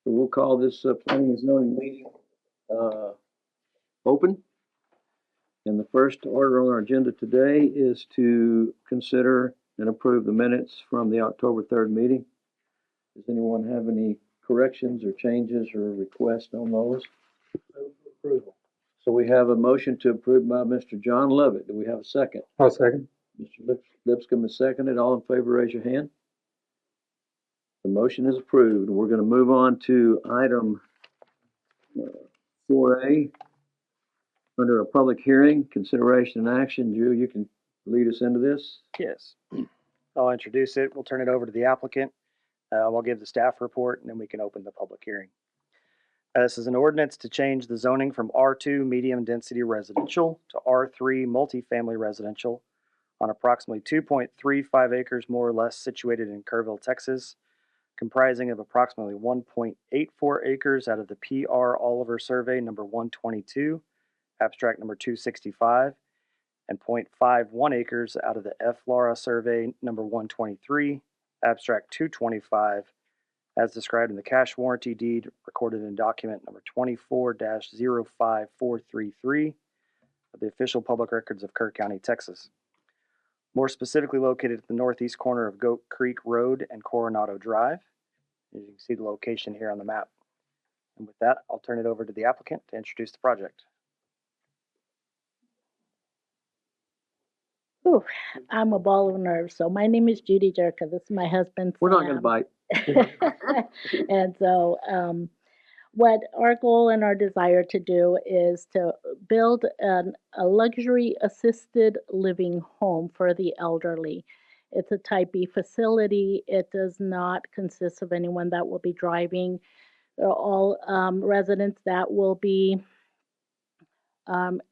So we'll call this planning and zoning meeting open. And the first order on our agenda today is to consider and approve the minutes from the October 3rd meeting. Does anyone have any corrections or changes or requests on those? Approval. So we have a motion to approve by Mr. John Lovett. Do we have a second? I'll second. Mr. Lipscomb is seconded. All in favor, raise your hand. The motion is approved. We're going to move on to item 4A. Under a public hearing, consideration and action. Drew, you can lead us into this. Yes. I'll introduce it. We'll turn it over to the applicant. We'll give the staff report, and then we can open the public hearing. This is an ordinance to change the zoning from R2 medium density residential to R3 multifamily residential on approximately 2.35 acres more or less situated in Kerrville, Texas, comprising of approximately 1.84 acres out of the PR Oliver Survey number 122, abstract number 265, and 0.51 acres out of the F. Laura Survey number 123, abstract 225, as described in the cash warranty deed recorded in document number 24-05433 of the official public records of Kerr County, Texas. More specifically located at the northeast corner of Goat Creek Road and Coronado Drive. As you can see the location here on the map. And with that, I'll turn it over to the applicant to introduce the project. Ooh, I'm a ball of nerves. So my name is Judy Jerka. This is my husband, We're not going to Sam. bite. And so what our goal and our desire to do is to build a luxury assisted living home for the elderly. It's a type B facility. It does not consist of anyone that will be driving. They're all residents that will be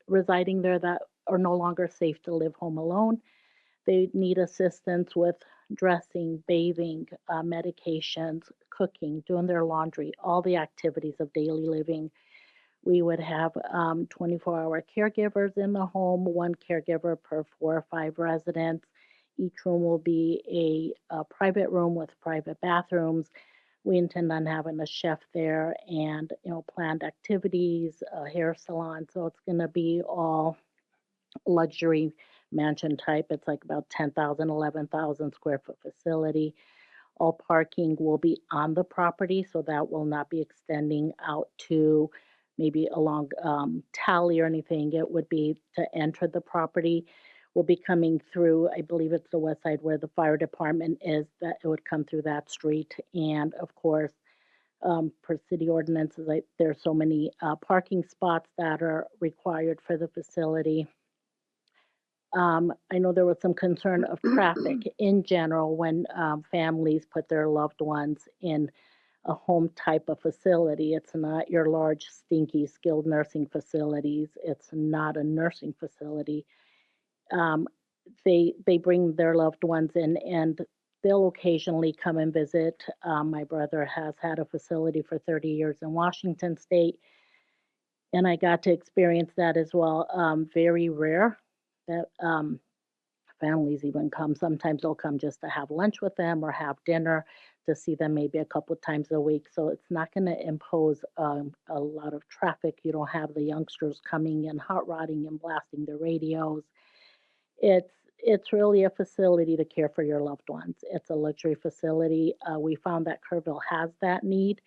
residing there that are no longer safe to live home alone. They need assistance with dressing, bathing, medications, cooking, doing their laundry, all the activities of daily living. We would have 24-hour caregivers in the home, one caregiver per 4 or 5 residents. Each room will be a private room with private bathrooms. We intend on having a chef there and, planned activities, a hair salon. So it's going to be all luxury mansion type. It's like about 10,000, 11,000 square foot facility. All parking will be on the property, so that will not be extending out to maybe along Tally or anything. It would be to enter the property. Will be coming through, I believe it's the west side where the fire department is, that it would come through that street. And of course, per city ordinances, there's so many parking spots that are required for the facility. I know there was some concern of traffic in general when families put their loved ones in a home type of facility. It's not your large, stinky, skilled nursing facilities. It's not a nursing facility. They bring their loved ones in, and they'll occasionally come and visit. My brother has had a facility for 30 years in Washington State, and I got to experience that as well. Very rare that families even come. Sometimes they'll come just to have lunch with them or have dinner, to see them maybe a couple of times a week. So it's not going to impose a lot of traffic. You don't have the youngsters coming and hot rodding and blasting their radios. It's really a facility to care for your loved ones. It's a luxury facility. We found that Kerrville has that need.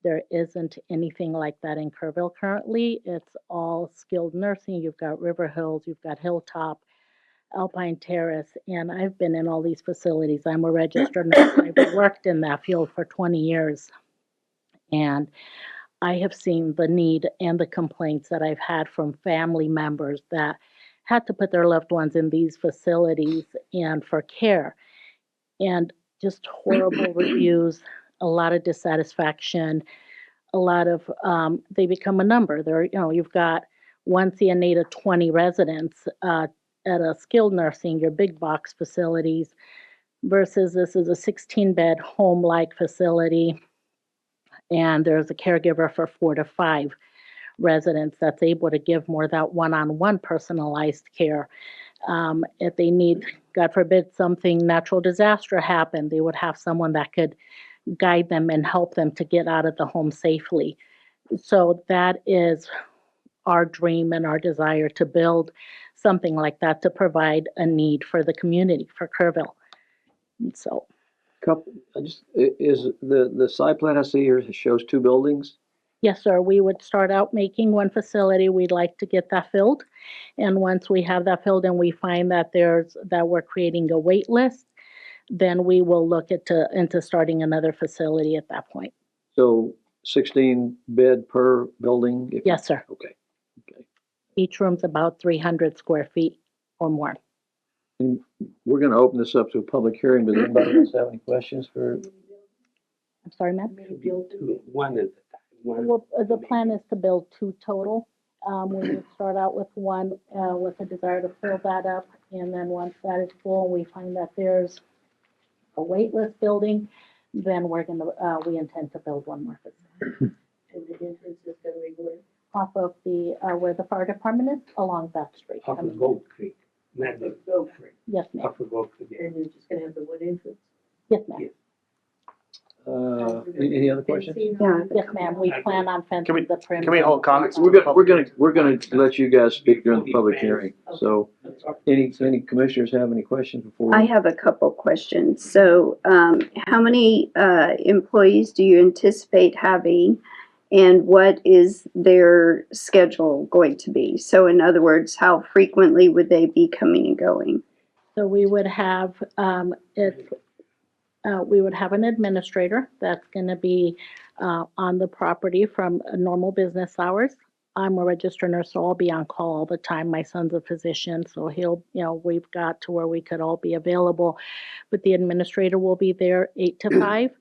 There isn't anything like that in Kerrville currently. It's all skilled nursing. You've got River Hills, you've got Hilltop, Alpine Terrace, and I've been in all these facilities. I'm a registered nurse. I've worked in that field for 20 years. And I have seen the need and the complaints that I've had from family members that had to put their loved ones in these facilities and for care. And just horrible reviews, a lot of dissatisfaction, a lot of, they become a number. You've got one CNA to 20 residents at a skilled nursing, your big box facilities, versus this is a 16-bed home-like facility, and there's a caregiver for 4 to 5 residents that's able to give more that one-on-one personalized care. If they need, God forbid, something natural disaster happened, they would have someone that could guide them and help them to get out of the home safely. So that is our dream and our desire to build something like that to provide a need for the community, for Kerrville. And so, Is the site plan I see here shows 2 buildings? yes, sir, we would start out making one facility. We'd like to get that filled. And once we have that filled and we find that that we're creating a wait list, then we will look into starting another facility at that point. So 16 bed per building? Yes, sir. Okay, okay. Each room's about 300 square feet or more. And we're gonna open this up to a public hearing. Does anybody else have any questions for? I'm sorry, ma'am? One at a time. Well, the plan is to build 2 total. We would start out with one, with a desire to fill that up, and then once that is full, we find that there's a wait list building, then we intend to build one more facility. And the entrance is gonna be where? Off of where the fire department is, along that street. Off of Gold Creek, not the, Go for it. Yes, ma'am. off of Gold Creek. yeah. And you're just gonna have the one entrance? Yes, ma'am. Any other questions? Yeah. Yes, ma'am. We plan on fencing the perimeter. Can we hold comments? We're gonna let you guys speak during the public hearing. So, any commissioners have any questions before? I have a couple questions. So, how many employees do you anticipate having? And what is their schedule going to be? So in other words, how frequently would they be coming and going? So we would have, we would have an administrator that's gonna be, on the property from normal business hours. I'm a registered nurse, so I'll be on call all the time. My son's a physician, so we've got to where we could all be available. But the administrator will be there 8 to 5.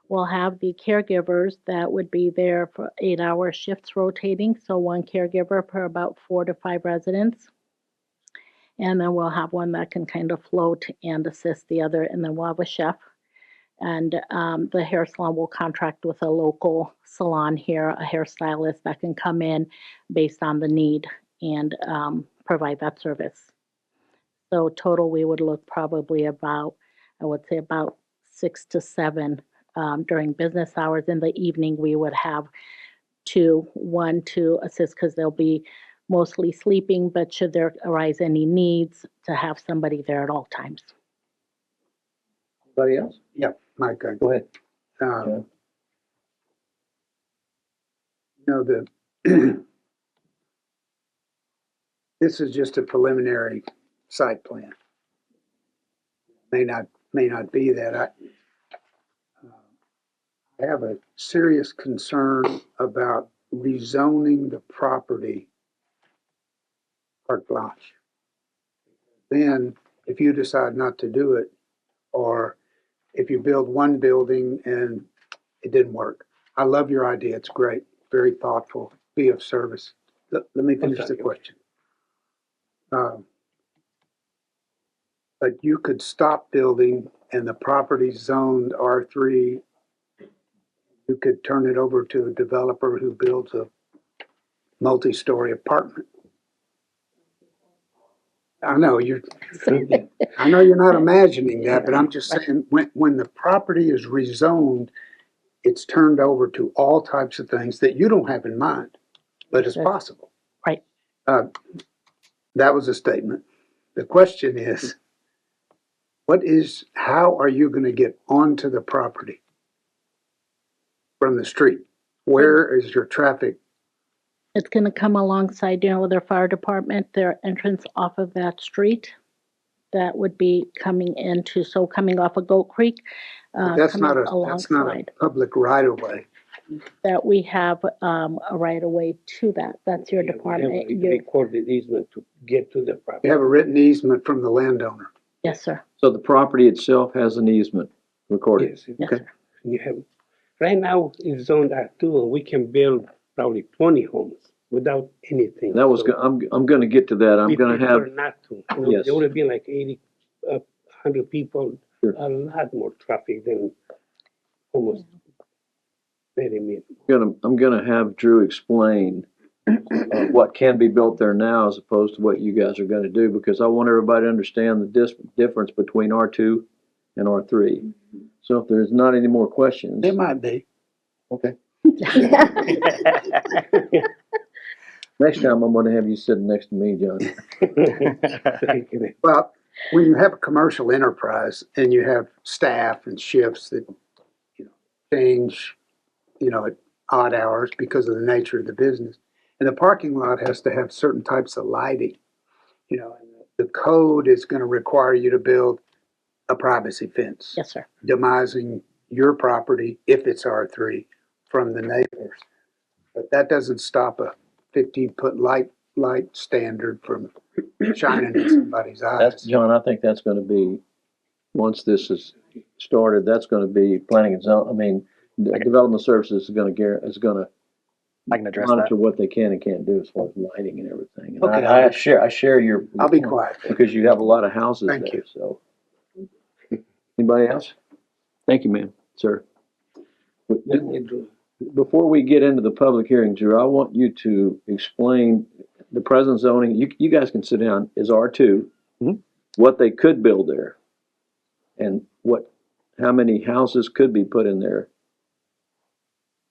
We'll have the caregivers that would be there for 8-hour shifts rotating, so one caregiver per about 4 to 5 residents. And then we'll have one that can kind of float and assist the other, and then we'll have a chef. And the hair salon will contract with a local salon here, a hairstylist that can come in based on the need and provide that service. So total, we would look probably about, I would say about 6 to 7 during business hours. In the evening, we would have one to assist because they'll be mostly sleeping, but should there arise any needs, to have somebody there at all times. Anybody else? Mike, Go ahead. you know, this is just a preliminary site plan. May not be that. I have a serious concern about rezoning the property carte blanche. Then, if you decide not to do it, or if you build one building and it didn't work. I love your idea. It's great. Very thoughtful. Be of service. Let me finish the question. But you could stop building and the property zoned R3. You could turn it over to a developer who builds a multi-story apartment. I know you're not imagining that, but I'm just saying, when the property is rezoned, it's turned over to all types of things that you don't have in mind, but it's possible. Right. That was a statement. The question is, how are you going to get onto the property from the street? Where is your traffic? It's gonna come alongside, with their fire department, their entrance off of that street. That would be coming off of Goat Creek. That's not coming a alongside. public right of way. That we have a right of way to that. That's your department. We recorded easement to get to the property. You have a written easement from the landowner. Yes, sir. So the property itself has an easement recorded? Yes, Yes, Okay. sir. you have, right now it's zoned R2, and we can build probably 20 homes without anything. That was, So I'm gonna get to that. I'm we gonna prefer have, not to. Yes. There would have been like 80, 100 people, Sure. a lot more traffic than almost very minimum. I'm gonna have Drew explain what can be built there now as opposed to what you guys are gonna do, because I want everybody to understand the difference between R2 and R3. So if there's not any more questions, It might be. okay. Next time I'm gonna have you sitting next to me, John. Well, when you have a commercial enterprise and you have staff and shifts that, change, at odd hours because of the nature of the business, and the parking lot has to have certain types of lighting, and the code is gonna require you to build a privacy fence, Yes, sir. demising your property, if it's R3, from the neighbors. But that doesn't stop a 15-foot light standard from shining in somebody's That's, eyes. John, I think that's gonna be, once this is started, that's gonna be planning and zone, the development services is gonna I can address monitor that. what they can and can't do as far as lighting and everything. And Okay, I share your. I'll be quiet. Because you have a lot of houses there, Thank you. so. Anybody else? Thank you, ma'am, sir. Before we get into the public hearing, Drew, I want you to explain the present zoning, you guys can sit down, is R2, Mhm. what they could build there, and how many houses could be put in there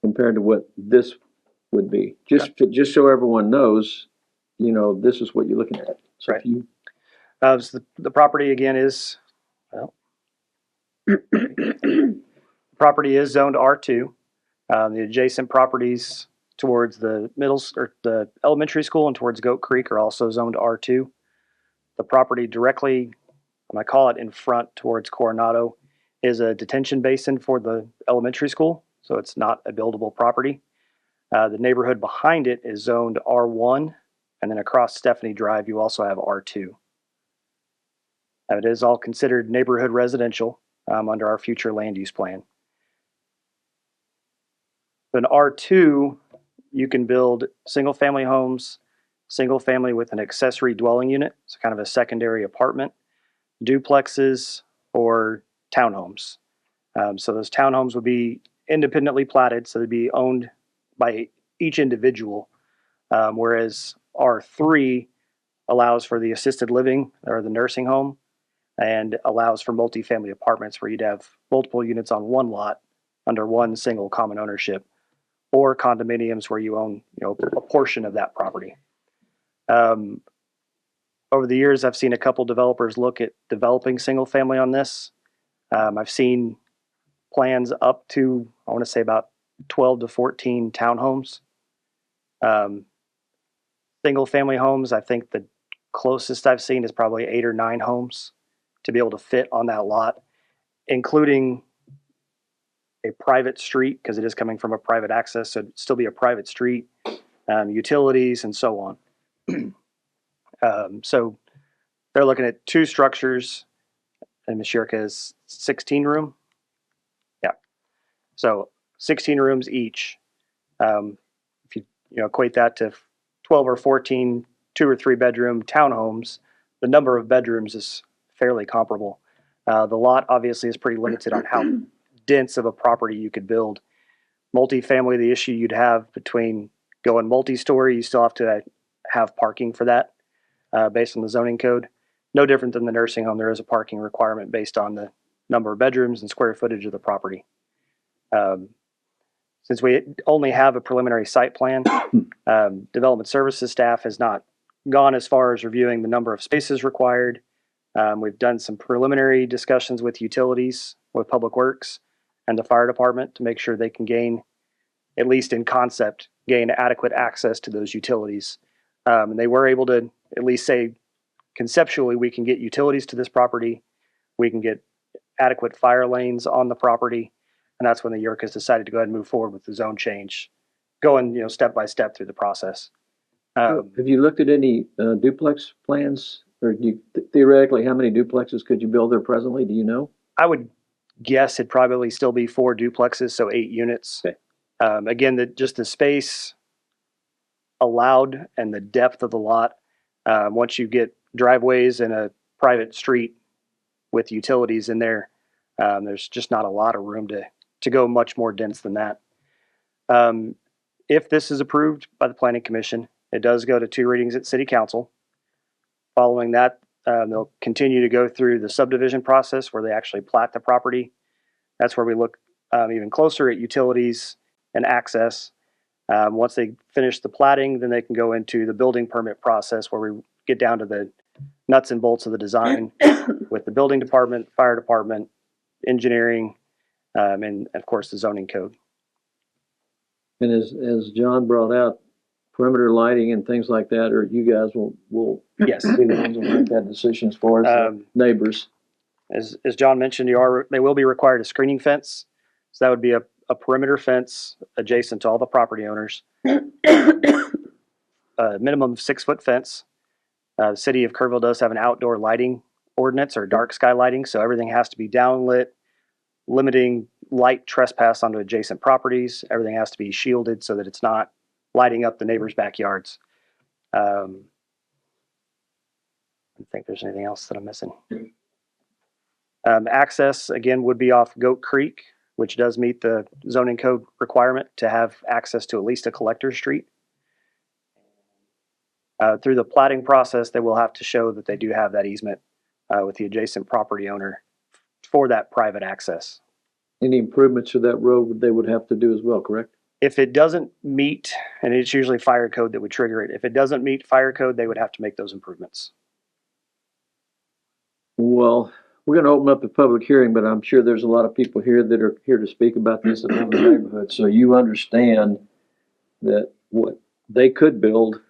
compared to what this would be. Just so everyone knows, this is what you're looking at. So Right. if you, So the property again is, well, property is zoned R2. The adjacent properties towards the the elementary school and towards Goat Creek are also zoned R2. The property directly, and I call it in front towards Coronado, is a detention basin for the elementary school, so it's not a buildable property. The neighborhood behind it is zoned R1, and then across Stephanie Drive, you also have R2. It is all considered neighborhood residential under our future land use plan. In R2, you can build single family homes, single family with an accessory dwelling unit, so kind of a secondary apartment, duplexes, or townhomes. So those townhomes would be independently platted, so they'd be owned by each individual, whereas R3 allows for the assisted living or the nursing home and allows for multifamily apartments where you'd have multiple units on one lot under one single common ownership, or condominiums where you own a portion of that property. Over the years, I've seen a couple developers look at developing single family on this. I've seen plans up to, I want to say, about 12 to 14 townhomes. Single family homes, I think the closest I've seen is probably 8 or 9 homes to be able to fit on that lot, including a private street, because it is coming from a private access, so it'd still be a private street, utilities, and so on. So they're looking at 2 structures, and Mashirka is 16 room. Yeah. So 16 rooms each. If you equate that to 12 or 14 2 or 3 bedroom townhomes, the number of bedrooms is fairly comparable. The lot obviously is pretty limited on how dense of a property you could build. Multifamily, the issue you'd have between going multi-story, you still have to have parking for that based on the zoning code. No different than the nursing home, there is a parking requirement based on the number of bedrooms and square footage of the property. Since we only have a preliminary site plan, development services staff has not gone as far as reviewing the number of spaces required. We've done some preliminary discussions with utilities, with Public Works and the fire department to make sure they can gain, at least in concept, gain adequate access to those utilities. And they were able to at least say, conceptually, we can get utilities to this property. We can get adequate fire lanes on the property. And that's when the Yerkes decided to go ahead and move forward with the zone change, going step by step through the process. have you looked at any duplex plans? Or theoretically, how many duplexes could you build there presently? Do you know? I would guess it'd probably still be 4 duplexes, so 8 units. Okay. Again, just the space allowed and the depth of the lot. Once you get driveways and a private street with utilities in there, there's just not a lot of room to go much more dense than that. If this is approved by the Planning Commission, it does go to 2 readings at City Council. Following that, they'll continue to go through the subdivision process where they actually plat the property. That's where we look even closer at utilities and access. Once they finish the plating, then they can go into the building permit process where we get down to the nuts and bolts of the design with the building department, fire department, engineering, and of course the zoning code. And as John brought out, perimeter lighting and things like that, or you guys will Yes. be the ones that make that decisions for us, neighbors. As John mentioned, they will be required a screening fence. So that would be a perimeter fence adjacent to all the property owners. A minimum of 6-foot fence. The city of Kerrville does have an outdoor lighting ordinance or dark sky lighting, so everything has to be downlit, limiting light trespass onto adjacent properties. Everything has to be shielded so that it's not lighting up the neighbors' backyards. I don't think there's anything else that I'm missing. Access, again, would be off Goat Creek, which does meet the zoning code requirement to have access to at least a collector street. Through the plating process, they will have to show that they do have that easement with the adjacent property owner for that private access. Any improvements to that road they would have to do as well, correct? If it doesn't meet, and it's usually fire code that would trigger it, if it doesn't meet fire code, they would have to make those improvements. Well, we're going to open up the public hearing, but I'm sure there's a lot of people here that are here to speak about this in the neighborhood. So you understand that what they could build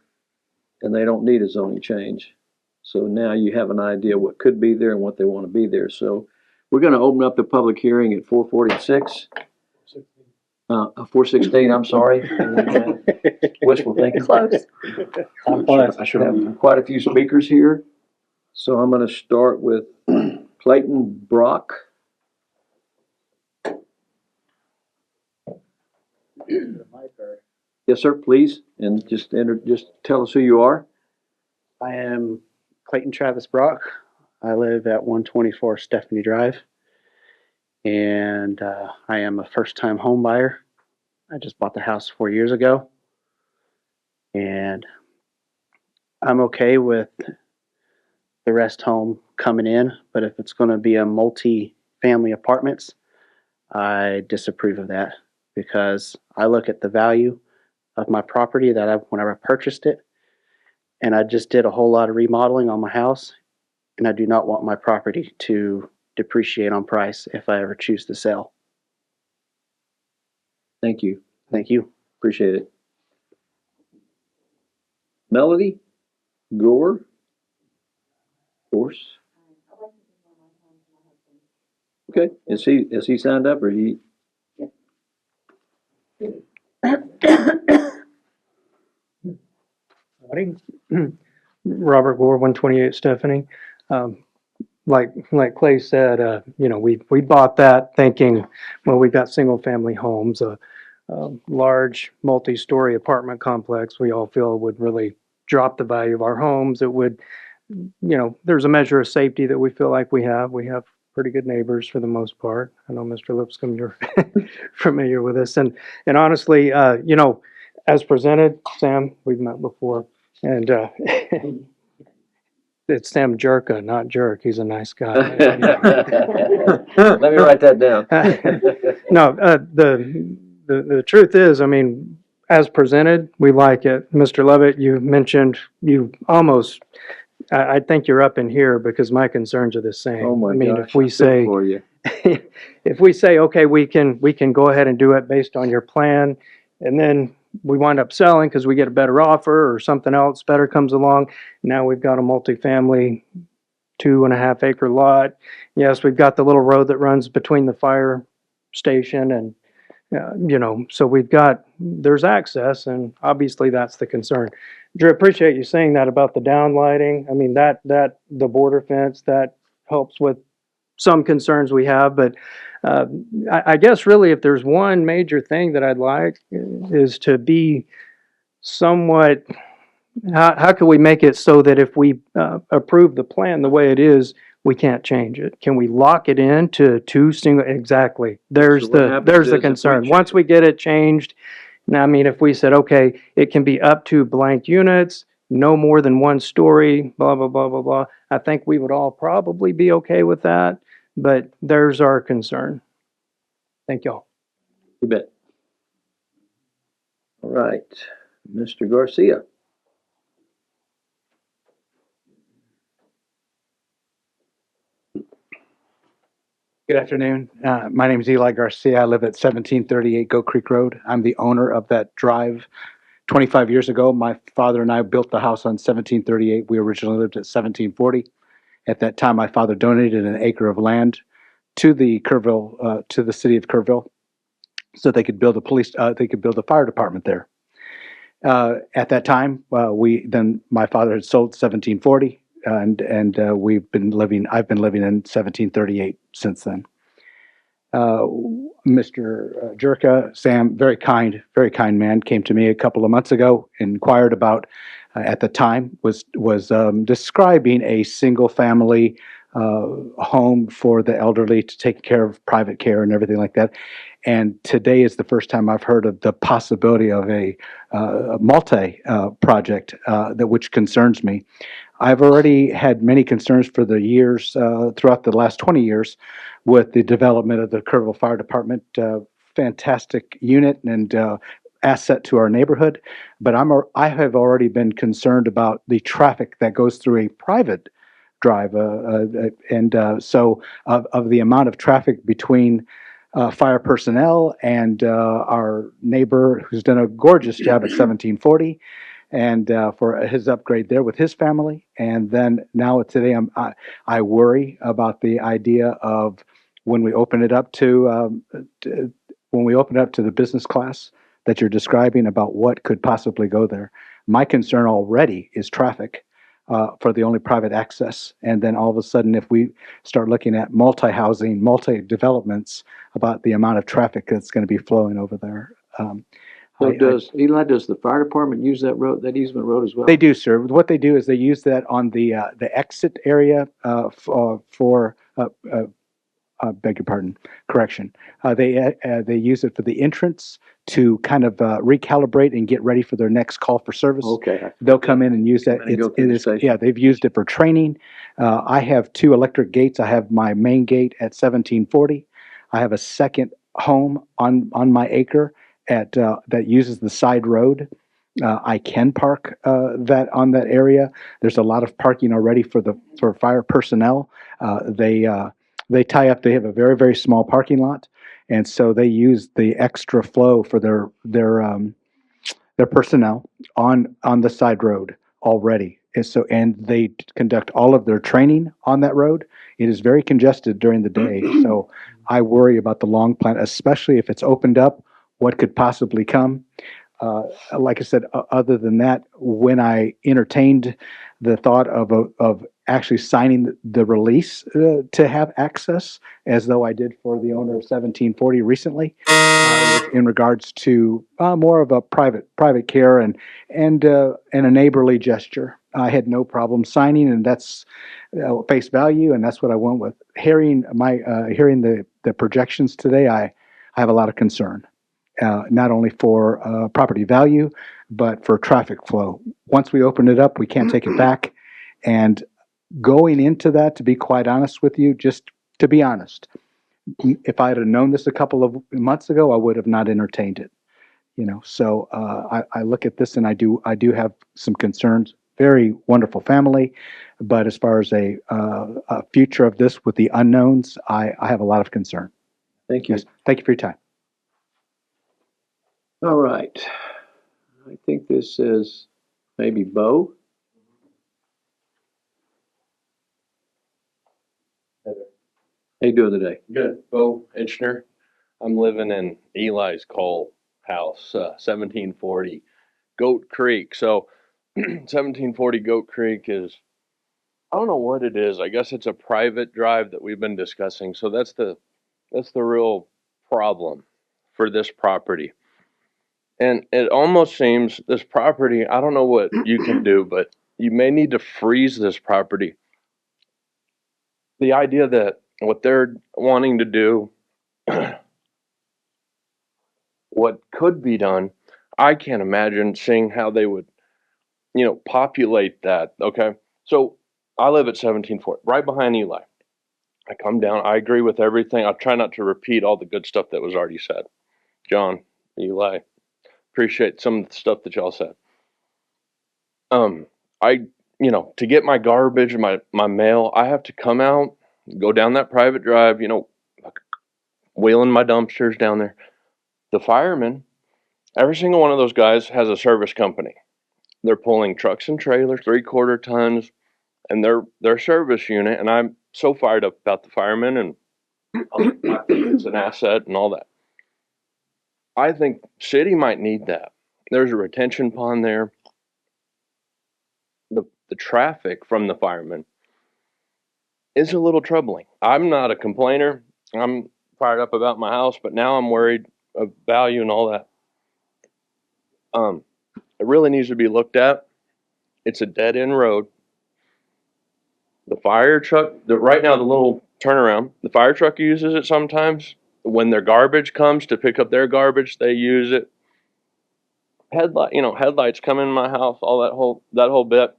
and they don't need a zoning change. So now you have an idea what could be there and what they want to be there. So we're going to open up the public hearing at 4:46. 4:16, I'm sorry. Wishful thinking. Close. I should have quite a few speakers here. So I'm going to start with Clayton Brock. Yes, sir, please. And just tell us who you are. I am Clayton Travis Brock. I live at 124 Stephanie Drive. And I am a first-time home buyer. I just bought the house 4 years ago. And I'm okay with the rest home coming in, but if it's going to be a multi-family apartments, I disapprove of that because I look at the value of my property that whenever I purchased it, and I just did a whole lot of remodeling on my house, and I do not want my property to depreciate on price if I ever choose to sell. Thank you. Thank you. Appreciate it. Melody Gore. Gorse. Okay. Is he signed up or he? Robert Gore, 128 Stephanie. Like Clay said, we bought that thinking, well, we've got single family homes, a large multi-story apartment complex. We all feel would really drop the value of our homes. It would, there's a measure of safety that we feel like we have. We have pretty good neighbors for the most part. I know Mr. Lipscomb, you're familiar with this, and honestly, as presented, Sam, we've met before, and it's Sam Jerka, not Jerk. He's a nice guy. Let me write that down. No, the truth is, I mean, as presented, we like it. Mr. Lovett, you mentioned I think you're up in here because my concerns are the same. Oh my gosh. If we say, for you. if we say, okay, we can go ahead and do it based on your plan, and then we wind up selling because we get a better offer or something else better comes along. Now we've got a multifamily 2.5 acre lot. Yes, we've got the little road that runs between the fire station and, so there's access, and obviously that's the concern. Drew, appreciate you saying that about the downlighting. I mean, that the border fence, that helps with some concerns we have, but I guess really if there's one major thing that I'd like is to be somewhat, how can we make it so that if we approve the plan the way it is, we can't change it? Can we lock it in to two single, exactly. There's the concern. Once we get it changed, now, I mean, if we said, okay, it can be up to blank units, no more than one story, blah, blah, blah, blah, blah, I think we would all probably be okay with that, but there's our concern. Thank y'all. You bet. All right, Mr. Garcia. Good afternoon. My name is Eli Garcia. I live at 1738 Goat Creek Road. I'm the owner of that drive. 25 years ago, my father and I built the house on 1738. We originally lived at 1740. At that time, my father donated an acre of land to the Kerrville, to the city of Kerrville, so they could build they could build a fire department there. At that time, my father had sold 1740, and I've been living in 1738 since then. Mr. Jerka, Sam, very kind man, came to me a couple of months ago, inquired about, at the time, was describing a single family home for the elderly to take care of private care and everything like that. And today is the first time I've heard of the possibility of a multi project which concerns me. I've already had many concerns for the years, throughout the last 20 years, with the development of the Kerrville Fire Department. Fantastic unit and asset to our neighborhood. But I have already been concerned about the traffic that goes through a private drive, so of the amount of traffic between fire personnel and our neighbor who's done a gorgeous job at 1740, and for his upgrade there with his family. And then now today, I worry about the idea of when we open it up to the business class that you're describing, about what could possibly go there. My concern already is traffic for the only private access. And then all of a sudden, if we start looking at multi-housing, multi-developments, about the amount of traffic that's going to be flowing over there. So does the fire department use that road, that easement road as well? They do, sir. What they do is they use that on the exit area beg your pardon, correction. They use it for the entrance to kind of recalibrate and get ready for their next call for service. Okay. They'll come in and use that. They've used it for training. I have 2 electric gates. I have my main gate at 1740. I have a second home on my acre that uses the side road. I can park that on that area. There's a lot of parking already for fire personnel. They tie up. They have a very, very small parking lot, and so they use the extra flow for their personnel on the side road already. And they conduct all of their training on that road. It is very congested during the day, so I worry about the long plan, especially if it's opened up. What could possibly come? Like I said, other than that, when I entertained the thought of actually signing the release to have access, as though I did for the owner of 1740 recently, in regards to more of a private care and a neighborly gesture, I had no problem signing, and that's face value, and that's what I went with. Hearing the projections today, I have a lot of concern. Not only for property value, but for traffic flow. Once we open it up, we can't take it back. And going into that, to be quite honest with you, just to be honest, if I had known this a couple of months ago, I would have not entertained it. So I look at this and I do have some concerns. Very wonderful family, but as far as a future of this with the unknowns, I have a lot of concern. Thank you. Yes. Thank you for your time. All right. I think this is maybe Bo. How you doing today? Good. Bo Itchner. I'm living in Eli's Cole house, 1740 Goat Creek. So 1740 Goat Creek is, I don't know what it is. I guess it's a private drive that we've been discussing. So that's the real problem for this property. And it almost seems this property, I don't know what you can do, but you may need to freeze this property. The idea that what they're wanting to do, what could be done, I can't imagine seeing how they would, populate that. Okay. So I live at 1740, right behind Eli. I come down. I agree with everything. I try not to repeat all the good stuff that was already said. John, Eli, appreciate some of the stuff that y'all said. To get my garbage and my mail, I have to come out, go down that private drive, wheeling my dumpsters down there. The firemen, every single one of those guys has a service company. They're pulling trucks and trailers, 3/4 tons, and their service unit. And I'm so fired up about the firemen, and I think it's an asset and all that. I think city might need that. There's a retention pond there. The traffic from the firemen is a little troubling. I'm not a complainer. I'm fired up about my house, but now I'm worried of value and all that. It really needs to be looked at. It's a dead end road. The fire truck, right now the little turnaround, the fire truck uses it sometimes. When their garbage comes to pick up their garbage, they use it. Headlights come in my house, all that whole bit.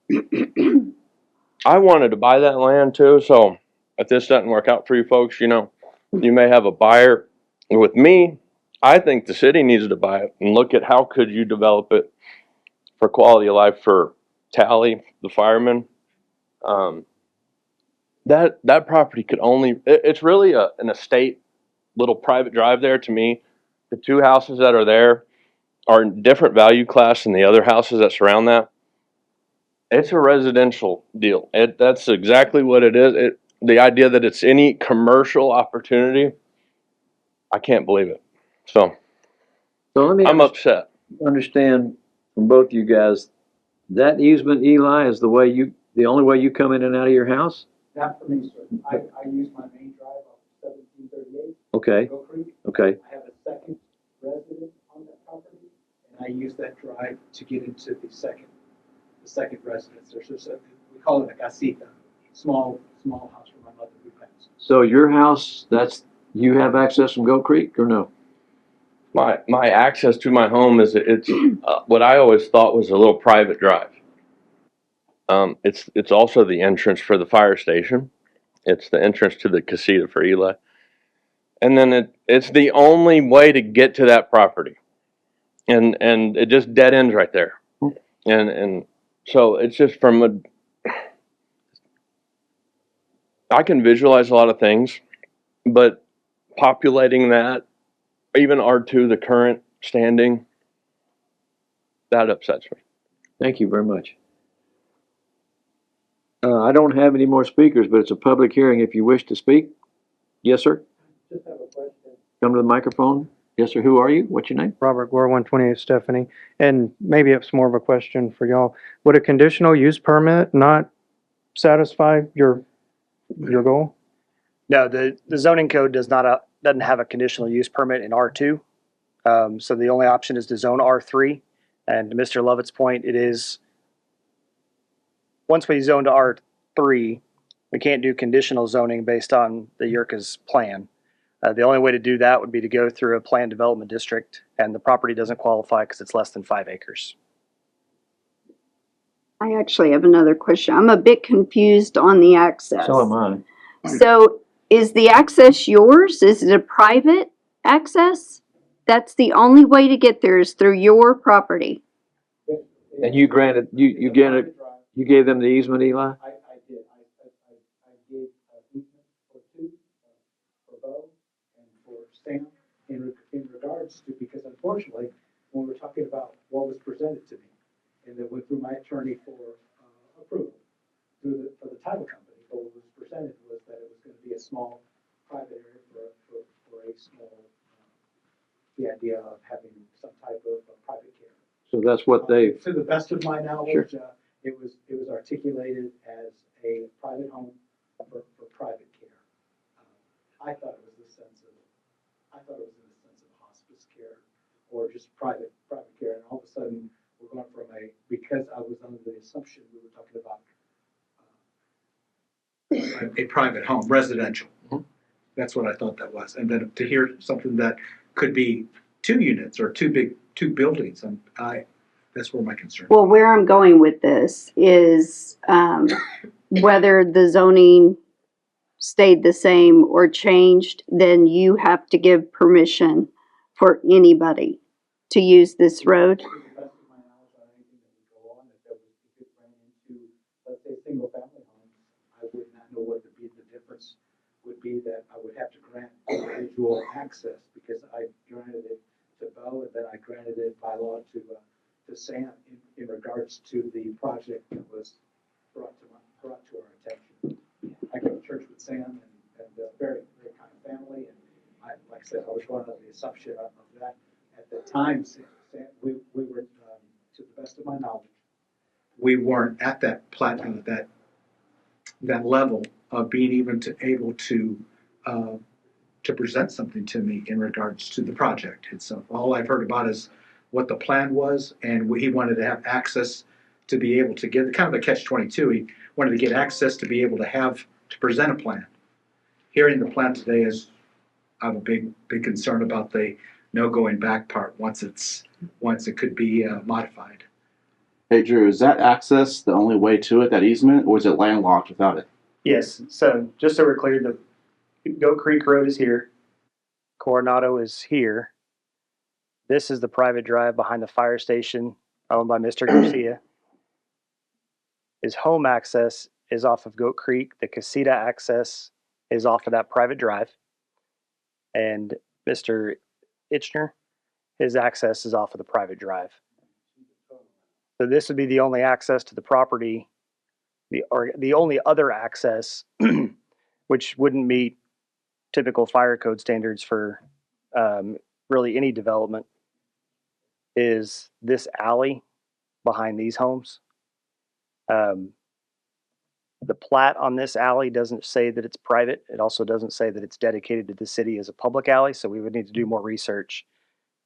I wanted to buy that land too, so if this doesn't work out for you folks, you may have a buyer. With me, I think the city needs to buy it and look at how could you develop it for quality of life for Tally, the fireman. That property could it's really an estate, little private drive there to me. The two houses that are there are in different value class than the other houses that surround that. It's a residential deal. That's exactly what it is. The idea that it's any commercial opportunity, I can't believe it. So let me I'm upset. understand from both you guys, that easement, Eli, is the only way you come in and out of your house? Not for me, sir. I use my main drive off 1738. Okay. Goat Creek. Okay. I have a second resident on that property, and I use that drive to get into the second residence. There's just we call it a casita, small house for my mother who passed. So your house, you have access from Goat Creek or no? My access to my home it's what I always thought was a little private drive. It's also the entrance for the fire station. It's the entrance to the casita for Eli, and then it's the only way to get to that property, and it just dead ends right there, and so it's just I can visualize a lot of things, but populating that, even R2, the current standing, that upsets me. Thank you very much. I don't have any more speakers, but it's a public hearing if you wish to speak. Yes, sir? Just have a question. Come to the microphone. Yes, sir. Who are you? What's your name? Robert Gore, 128 Stephanie. And maybe it's more of a question for y'all. Would a conditional use permit not satisfy your goal? No, the zoning code doesn't have a conditional use permit in R2. So the only option is to zone R3. And to Mr. Lovett's point, it is, once we zone to R3, we can't do conditional zoning based on the Yurka's plan. The only way to do that would be to go through a planned development district, and the property doesn't qualify because it's less than 5 acres. I actually have another question. I'm a bit confused on the access. So am I. So is the access yours? Is it a private access? That's the only way to get there is through your property. And you gave them the easement, Eli? I did. I gave easement for two, for Bo and for Sam in regards to, because unfortunately, when we're talking about what was presented to me, and that went through my attorney for approval for the title company, but what was presented was that it was going to be a small private area for a small, the idea of having some type of private care. So that's what they, To the best of my knowledge, Sure. It was articulated as a private home for private care. I thought it was in the sense of hospice care or just private care, and all of a sudden we're going from because I was under the assumption we were talking about a private home, residential. Mm-hmm. That's what I thought that was, and then to hear something that could be 2 units or two buildings, that's where my concern. Well, where I'm going with this is whether the zoning stayed the same or changed, then you have to give permission for anybody to use this road? To the best of my knowledge on anything that would go on, if it ran into, let's say, single family homes, I would not know what the difference would be, that I would have to grant individual access, because I granted it to Bo, and then I granted it by law to Sam in regards to the project that was brought to our attention. I go to church with Sam, and very, very kind of family, and like I said, I was going under the assumption of that. At the time, Sam, we were, to the best of my knowledge, we weren't at that platinum, that level of being able to present something to me in regards to the project itself. All I've heard about is what the plan was, and he wanted to have access to be able to get, kind of a catch-22. He wanted to get access to be able to present a plan. Hearing the plan today I have a big concern about the no going back part once it could be modified. Hey Drew, is that access the only way to it, that easement, or is it landlocked without it? Yes, so just so we're clear, the Goat Creek Road is here. Coronado is here. This is the private drive behind the fire station owned by Mr. Garcia. His home access is off of Goat Creek. The Casita access is off of that private drive. And Mr. Itchner, his access is off of the private drive. So this would be the only access to the property, the only other access, which wouldn't meet typical fire code standards for really any development, is this alley behind these homes. The plat on this alley doesn't say that it's private. It also doesn't say that it's dedicated to the city as a public alley, so we would need to do more research.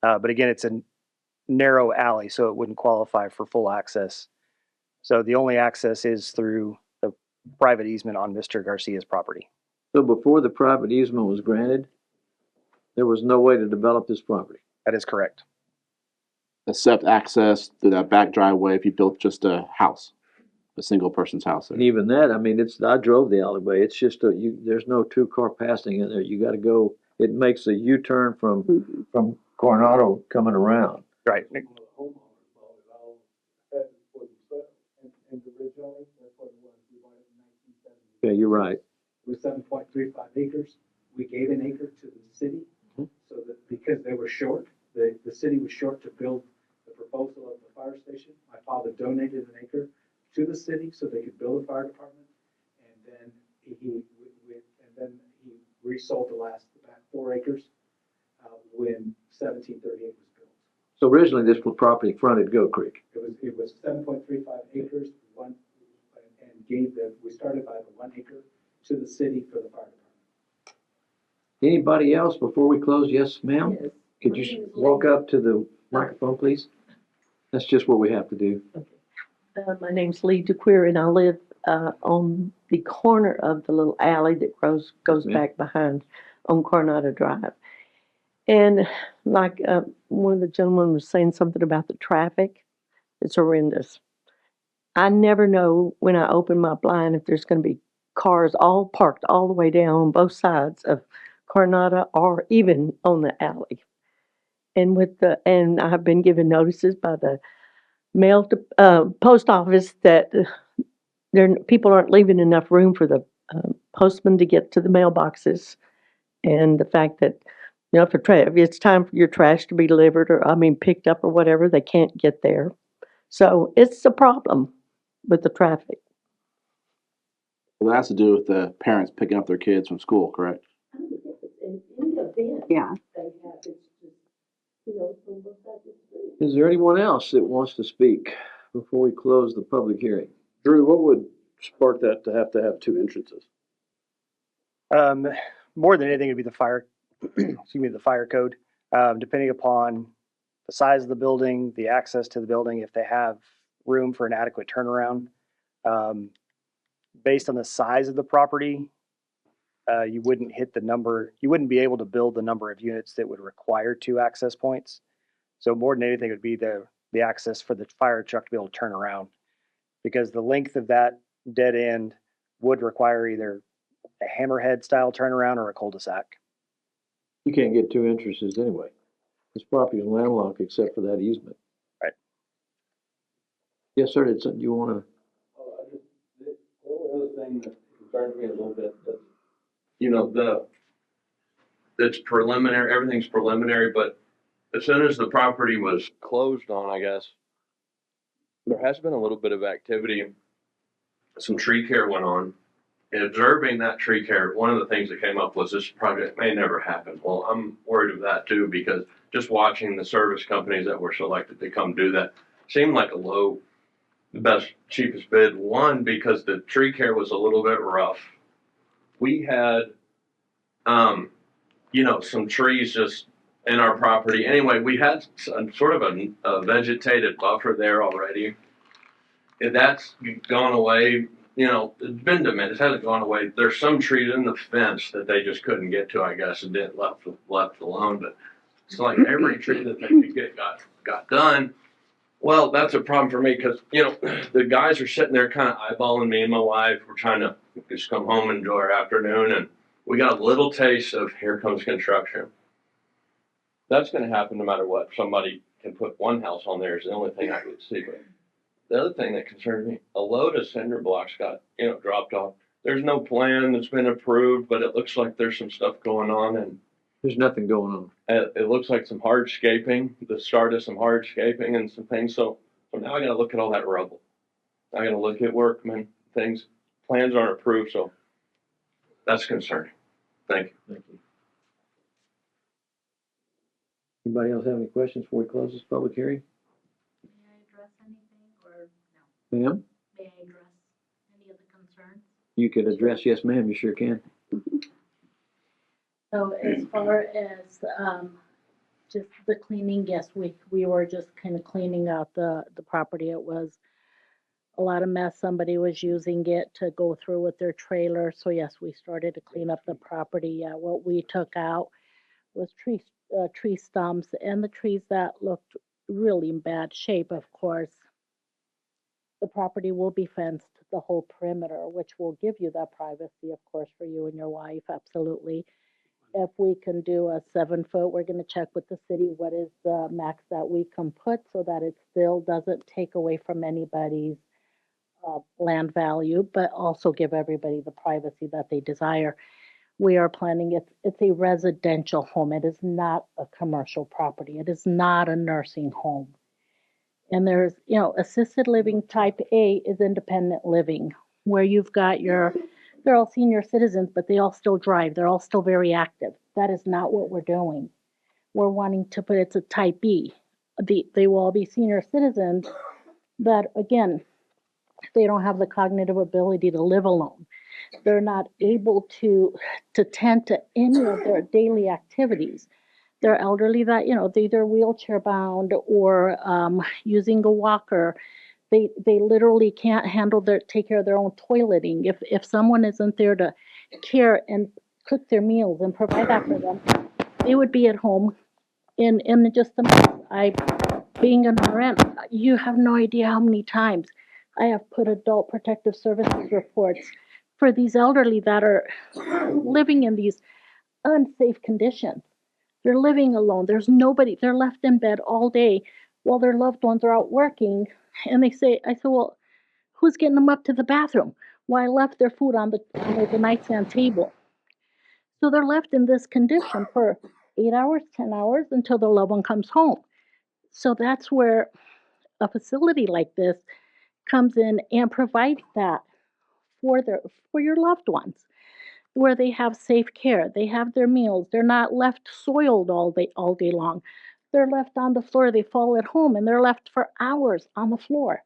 But again, it's a narrow alley, so it wouldn't qualify for full access. So the only access is through the private easement on Mr. Garcia's property. So before the private easement was granted, there was no way to develop this property? That is correct. Except access through that back driveway if you built just a house, a single person's house. And even that, I mean, I drove the alleyway. It's just there's no two-car passing in there. You got to go. It makes a U-turn from Coronado coming around. Right. Yeah, you're right. It was 7.35 acres. We gave an acre to the city, so that because they were short, the city was short to build the proposal of the fire station. My father donated an acre to the city so they could build a fire department, and then he resold the back 4 acres when 1738 was built. So originally, this property fronted Goat Creek. It was 7.35 acres, we started by the 1 acre to the city for the fire department. Anybody else before we close? Yes, ma'am? Yes. Could you walk up to the microphone, please? That's just what we have to do. My name's Lee DeQueer, and I live on the corner of the little alley that goes back behind on Coronado Drive. And like one of the gentlemen was saying something about the traffic, it's horrendous. I never know when I open my blind if there's going to be cars all parked all the way down on both sides of Coronado or even on the alley. And I've been given notices by the post office that people aren't leaving enough room for the postman to get to the mailboxes, and the fact that if it's time for your trash to be delivered picked up or whatever, they can't get there. So it's a problem with the traffic. Well, that has to do with the parents picking up their kids from school, correct? Yeah. Is there anyone else that wants to speak before we close the public hearing? Drew, what would spark that to have 2 entrances? More than anything, it'd be the fire, the fire code. Depending upon the size of the building, the access to the building, if they have room for an adequate turnaround. Based on the size of the property, you wouldn't be able to build the number of units that would require 2 access points. So more than anything, it would be the access for the fire truck to be able to turn around, because the length of that dead end would require either a hammerhead style turnaround, or a cul-de-sac. You can't get two entrances anyway. This property is landlocked except for that easement. Right. Yes, sir, did you wanna? The only other thing that concerns me a little bit, that, you know, it's preliminary, everything's preliminary, but as soon as the property was closed on, I guess, there has been a little bit of activity. Some tree care went on. In observing that tree care, one of the things that came up was this project may never happen. Well, I'm worried of that too, because just watching the service companies that were selected to come do that seemed like the best, cheapest bid. One, because the tree care was a little bit rough. We had, some trees just in our property. Anyway, we had sort of a vegetated buffer there already. If that's gone away, it's been diminished. It hasn't gone away. There's some trees in the fence that they just couldn't get to, I guess, and didn't left alone. But it's like every tree that they could get got done. Well, that's a problem for me because, the guys are sitting there kind of eyeballing me and my wife. We're trying to just come home and enjoy our afternoon, and we got a little taste of here comes construction. That's going to happen no matter what. Somebody can put one house on there is the only thing I could see. But the other thing that concerns me, a load of cinder blocks got, dropped off. There's no plan that's been approved, but it looks like there's some stuff going on, and There's nothing going on. it looks like some hardscaping, the start of some hardscaping and some things. So now I got to look at all that rubble. I got to look at workmen, things. Plans aren't approved, so that's concerning. Thank you. Thank you. Anybody else have any questions before we close this public hearing? May I address anything or Ma'am, may I address any of the concerns? you can address, yes, ma'am, you sure can. So as far as, just the cleaning, yes, we were just kind of cleaning out the property. It was a lot of mess. Somebody was using it to go through with their trailer. So yes, we started to clean up the property. Yeah, what we took out was tree stumps and the trees that looked really in bad shape, of course. The property will be fenced, the whole perimeter, which will give you that privacy, of course, for you and your wife, absolutely. If we can do a 7-foot, we're gonna check with the city, what is the max that we can put so that it still doesn't take away from anybody's land value, but also give everybody the privacy that they desire. We are planning, it's a residential home. It is not a commercial property. It is not a nursing home. And there's, assisted living type A is independent living, where you've got they're all senior citizens, but they all still drive. They're all still very active. That is not what we're doing. We're wanting to put, it's a type B. They will all be senior citizens, but again, they don't have the cognitive ability to live alone. They're not able to tend to any of their daily activities. They're elderly that, they're either wheelchair bound or using a walker. They literally can't take care of their own toileting. If someone isn't there to care and cook their meals and provide that for them, they would be at home in just a minute. Being an RN, you have no idea how many times I have put adult protective services reports for these elderly that are living in these unsafe conditions. They're living alone. There's nobody. They're left in bed all day while their loved ones are out working. And I said, well, who's getting them up to the bathroom? Well, I left their food on the nightstand table. So they're left in this condition for 8 hours, 10 hours until their loved one comes home. So that's where a facility like this comes in and provides that for your loved ones, where they have safe care. They have their meals. They're not left soiled all day long. They're left on the floor. They fall at home and they're left for hours on the floor.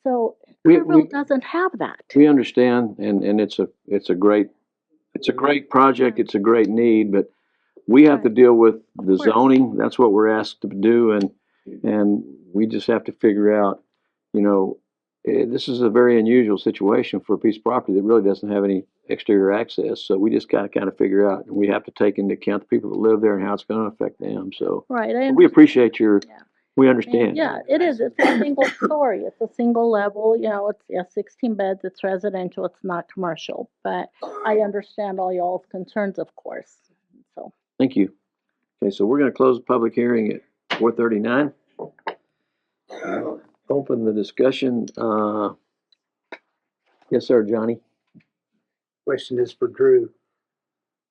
So Kerrville doesn't have that. We understand, and it's a great project. It's a great need, but we have to deal with the zoning. That's what we're asked to do, and we just have to figure out, this is a very unusual situation for a piece of property that really doesn't have any exterior access. So we just got to kind of figure out, and we have to take into account the people that live there and how it's going to affect them. So right, we appreciate your We And understand. yeah, it is. It's a single story. It's a single level, you know, it's, yeah, 16 beds. It's residential. It's not commercial. But I understand all y'all's concerns, of course. So, Thank you. Okay, so we're gonna close the public hearing at 4:39. Open the discussion. Yes, sir, Johnny. Question is for Drew.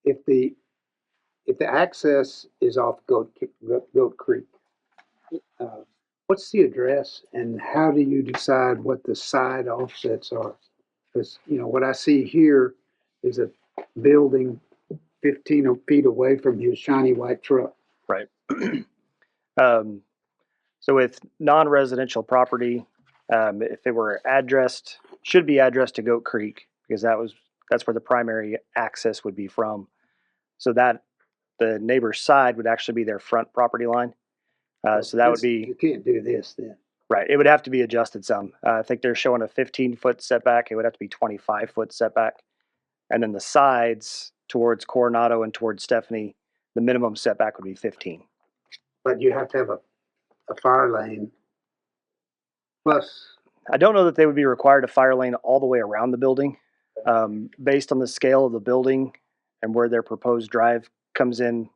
If the access is off Goat Creek, what's the address and how do you decide what the side offsets are? Because, you know, what I see here is a building 15 feet away from your shiny white truck. Right. So with non-residential property, if it were addressed, should be addressed to Goat Creek because that's where the primary access would be from. So that the neighbor's side would actually be their front property line. So that would be, You can't do this then. right. It would have to be adjusted some. I think they're showing a 15-foot setback. It would have to be 25-foot setback. And then the sides towards Coronado and towards Stephanie, the minimum setback would be 15. But you have to have a fire lane plus. I don't know that they would be required a fire lane all the way around the building. Based on the scale of the building and where their proposed drive comes in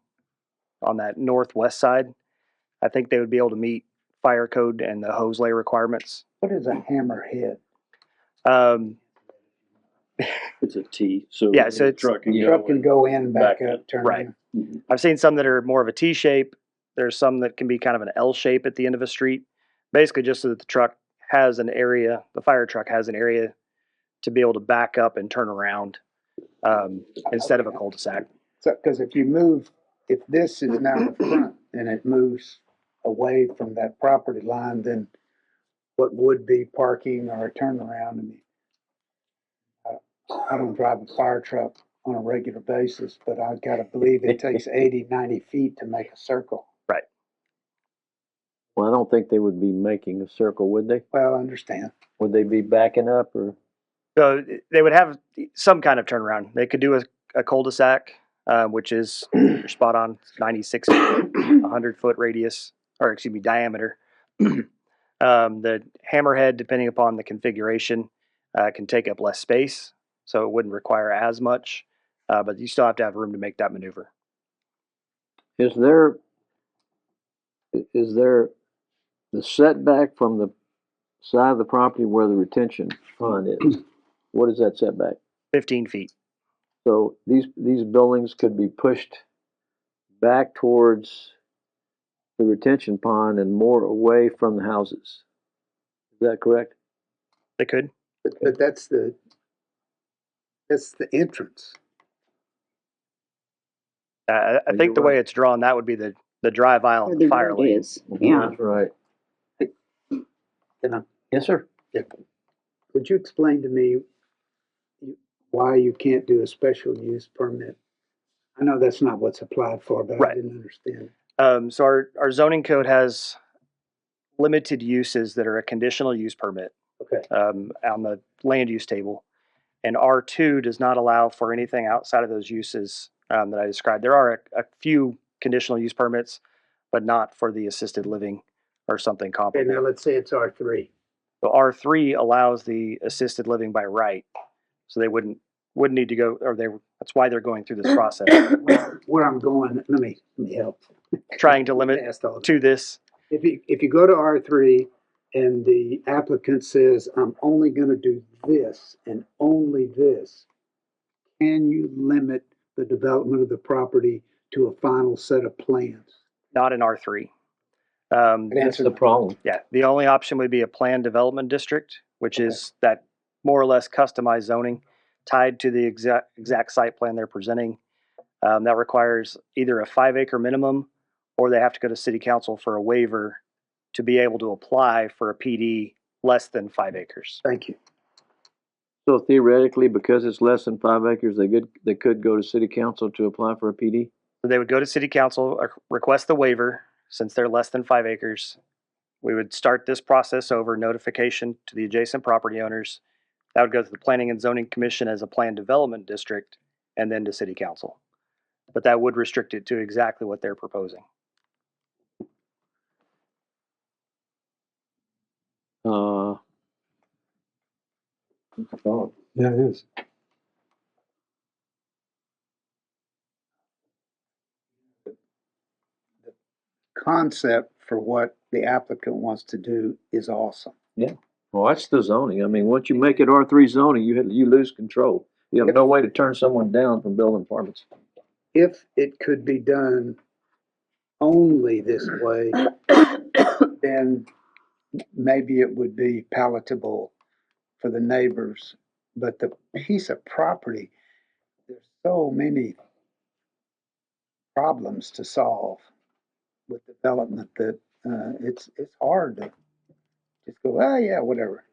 on that northwest side, I think they would be able to meet fire code and the hose lay requirements. What is a hammerhead? It's a T, so Yeah, so the it's- truck can Truck can go in and back back up, turn Right. around. I've seen some that are more of a T shape. There's some that can be kind of an L shape at the end of a street, basically just so that the truck has an area, the fire truck has an area to be able to back up and turn around instead of a cul-de-sac. So, because if this is now the front and it moves away from that property line, then what would be parking or a turnaround? I mean, I don't drive a fire truck on a regular basis, but I've got to believe it takes 80, 90 feet to make a circle. Right. Well, I don't think they would be making a circle, would they? Well, I understand. Would they be backing up or? So they would have some kind of turnaround. They could do a cul-de-sac, which is you're spot on, 96 feet, 100-foot radius, or excuse me, diameter. The hammerhead, depending upon the configuration, can take up less space, so it wouldn't require as much, but you still have to have room to make that maneuver. Is there the setback from the side of the property where the retention pond is? What is that setback? 15 feet. So these buildings could be pushed back towards the retention pond and more away from the houses. Is that correct? They could. But that's the entrance. I think the way it's drawn, that would be the drive aisle Where and the the fire road lane. is, yeah. That's right. Yes, sir. Yeah. Could you explain to me why you can't do a special use permit? I know that's not what's applied for, but I Right. didn't understand. So our zoning code has limited uses that are a conditional use permit Okay. on the land use table. And R2 does not allow for anything outside of those uses that I described. There are a few conditional use permits, but not for the assisted living or something Okay, comparable. now let's say it's R3. So R3 allows the assisted living by right. So they wouldn't need to go, or that's why they're going through this process, Where I'm going, let me help. trying to limit Asked all to this. If you go to R3 and the applicant says, I'm only gonna do this and only this, can you limit the development of the property to a final set of plans? Not in R3. That's the problem. Yeah, the only option would be a planned development district, which is that more or less customized zoning tied to the exact site plan they're presenting. That requires either a 5-acre minimum, or they have to go to city council for a waiver to be able to apply for a PD less than 5 acres. Thank you. So theoretically, because it's less than 5 acres, they could go to city council to apply for a PD? So they would go to city council, request the waiver since they're less than 5 acres. We would start this process over, notification to the adjacent property owners. That would go to the Planning and Zoning Commission as a planned development district, and then to city council. But that would restrict it to exactly what they're proposing. what's it called? Yeah, it is. Concept for what the applicant wants to do is awesome. Well, that's the zoning. I mean, once you make it R3 zoning, you lose control. You have no way to turn someone down from building apartments. If it could be done only this way, then maybe it would be palatable for the neighbors. But the piece of property, there's so many problems to solve with development that it's hard to just go, oh yeah, whatever,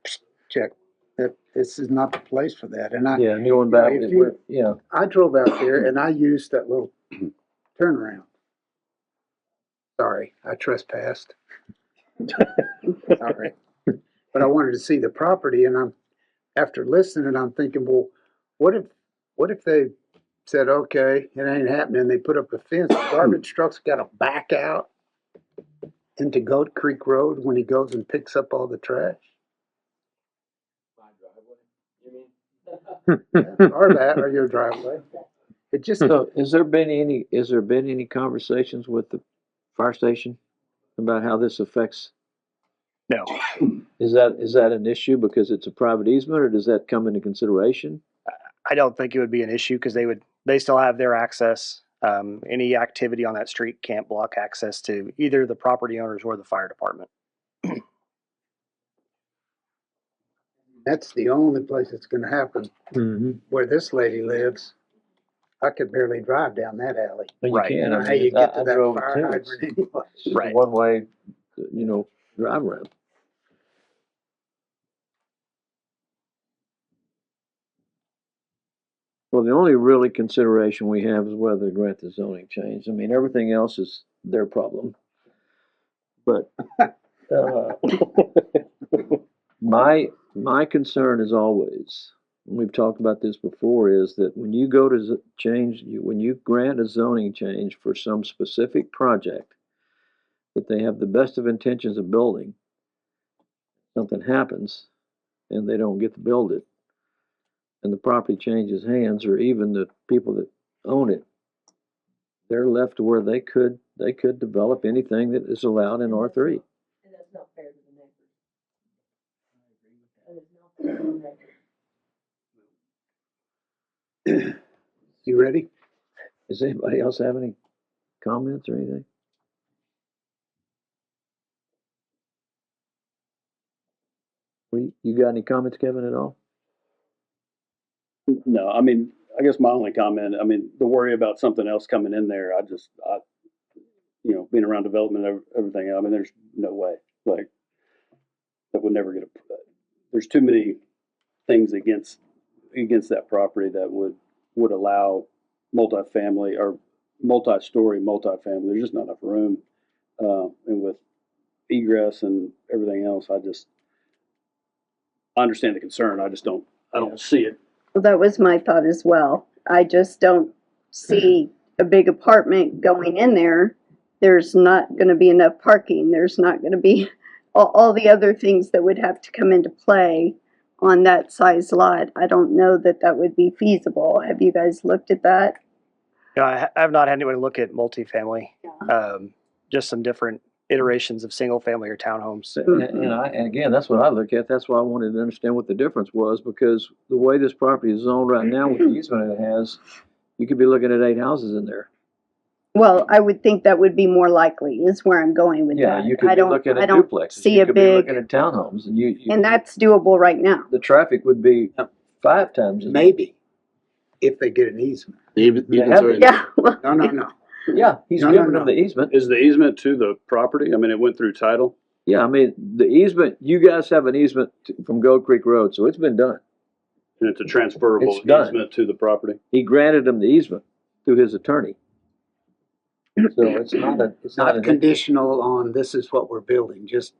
check. That this is not the place for that. And I, Yeah, going you know, back, if you- yeah. I drove out there and I used that little turnaround. Sorry, I trespassed. Sorry. But I wanted to see the property, and after listening, I'm thinking, well, what if they said, okay, it ain't happening, they put up a fence, the garbage truck's gotta back out into Goat Creek Road when he goes and picks up all the trash? Or that, or your driveway. It just, So has there been any conversations with the fire station about how this affects? No. Is that an issue because it's a private easement, or does that come into consideration? I don't think it would be an issue because they still have their access. Any activity on that street can't block access to either the property owners or the fire department. that's the only place it's gonna happen. Mm-hmm. Where this lady lives, I could barely drive down that alley. You Right. can. How you get to that drove it fire too. hydrant anyway? It's just Right. a one-way, drive around. Well, the only really consideration we have is whether to grant the zoning change. I mean, everything else is their problem. But my concern is always, and we've talked about this before, is that when you go to when you grant a zoning change for some specific project that they have the best of intentions of building, something happens and they don't get to build it, and the property changes hands, or even the people that own it, they're left to where they could develop anything that is allowed in R3. And that's not fair to the neighbors. That is not fair to the neighbors. You ready? Does anybody else have any comments or anything? You got any comments, Kevin, at all? No, I mean, I guess my only comment, I mean, the worry about something else coming in there, being around development, everything, I mean, there's no way, like, that would never get there's too many things against that property that would allow multifamily or multi-story multifamily. There's just not enough room, and with egress and everything else, I understand the concern. I don't see it. Well, that was my thought as well. I just don't see a big apartment going in there. There's not going to be enough parking. There's not going to be all the other things that would have to come into play on that size lot. I don't know that that would be feasible. Have you guys looked at that? No, I have not had anyone look at multifamily. Just some different iterations of single family or townhomes. And again, that's what I look at. That's why I wanted to understand what the difference was, because the way this property is zoned right now with the easement it has, you could be looking at 8 houses in there. Well, I would think that would be more likely is where I'm going with Yeah, that. you could be looking at duplexes. See you a could big, be looking at townhomes, and and that's doable right now. the traffic would be 5 times. Maybe, if they get an easement. Yeah. Well, No. Yeah, he's giving them the easement. Is the easement to the property? I mean, it went through title. Yeah, I mean, the easement, you guys have an easement from Goat Creek Road, so it's been done. And it's a transferable It's done. easement to the property. He granted him the easement through his attorney. So it's not Conditional on this is what we're building, just.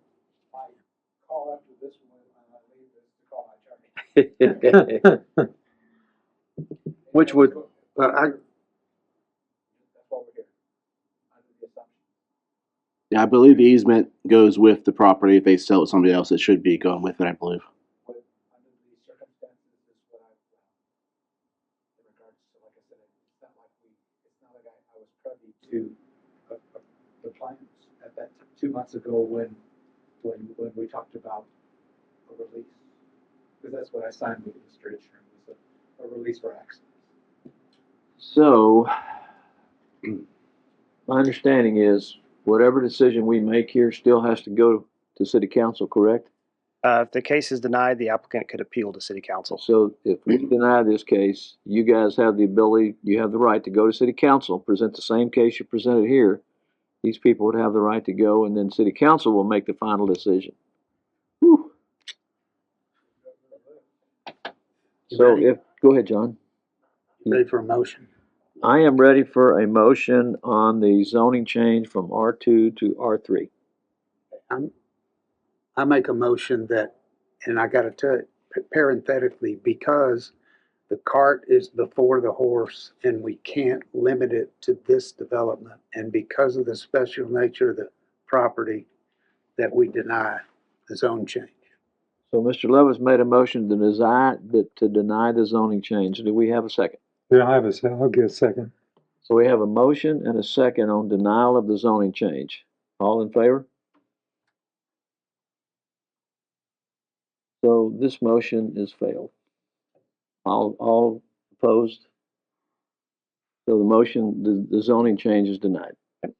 Call after this one, when I leave this, to call my attorney. Which would, But That's why we're here. Under the assumption. Yeah, I believe the easement goes with the property. If they sell it to somebody else, it should be going with it, I believe. What, under these circumstances, is what I, in regards to, like I said, it's not like I was privy to the plans at that 2 months ago when we talked about a release. Because that's what I signed with Mr. Ishram, was a release for access. So, my understanding is whatever decision we make here still has to go to city council, correct? If the case is denied, the applicant could appeal to city council. So if we deny this case, you guys have the ability, you have the right to go to city council, present the same case you presented here. These people would have the right to go, and then city council will make the final decision. Whew. So go ahead, John. Ready for a motion? I am ready for a motion on the zoning change from R2 to R3. I make a motion that, and I gotta tell you, parenthetically, because the cart is before the horse and we can't limit it to this development, and because of the special nature of the property, that we deny the zone change. So Mr. Levis made a motion to deny the zoning change. Do we have a second? Yeah, I'll give a second. So we have a motion and a second on denial of the zoning change. All in favor? So this motion is failed. All opposed? So the motion, the zoning change is denied. Is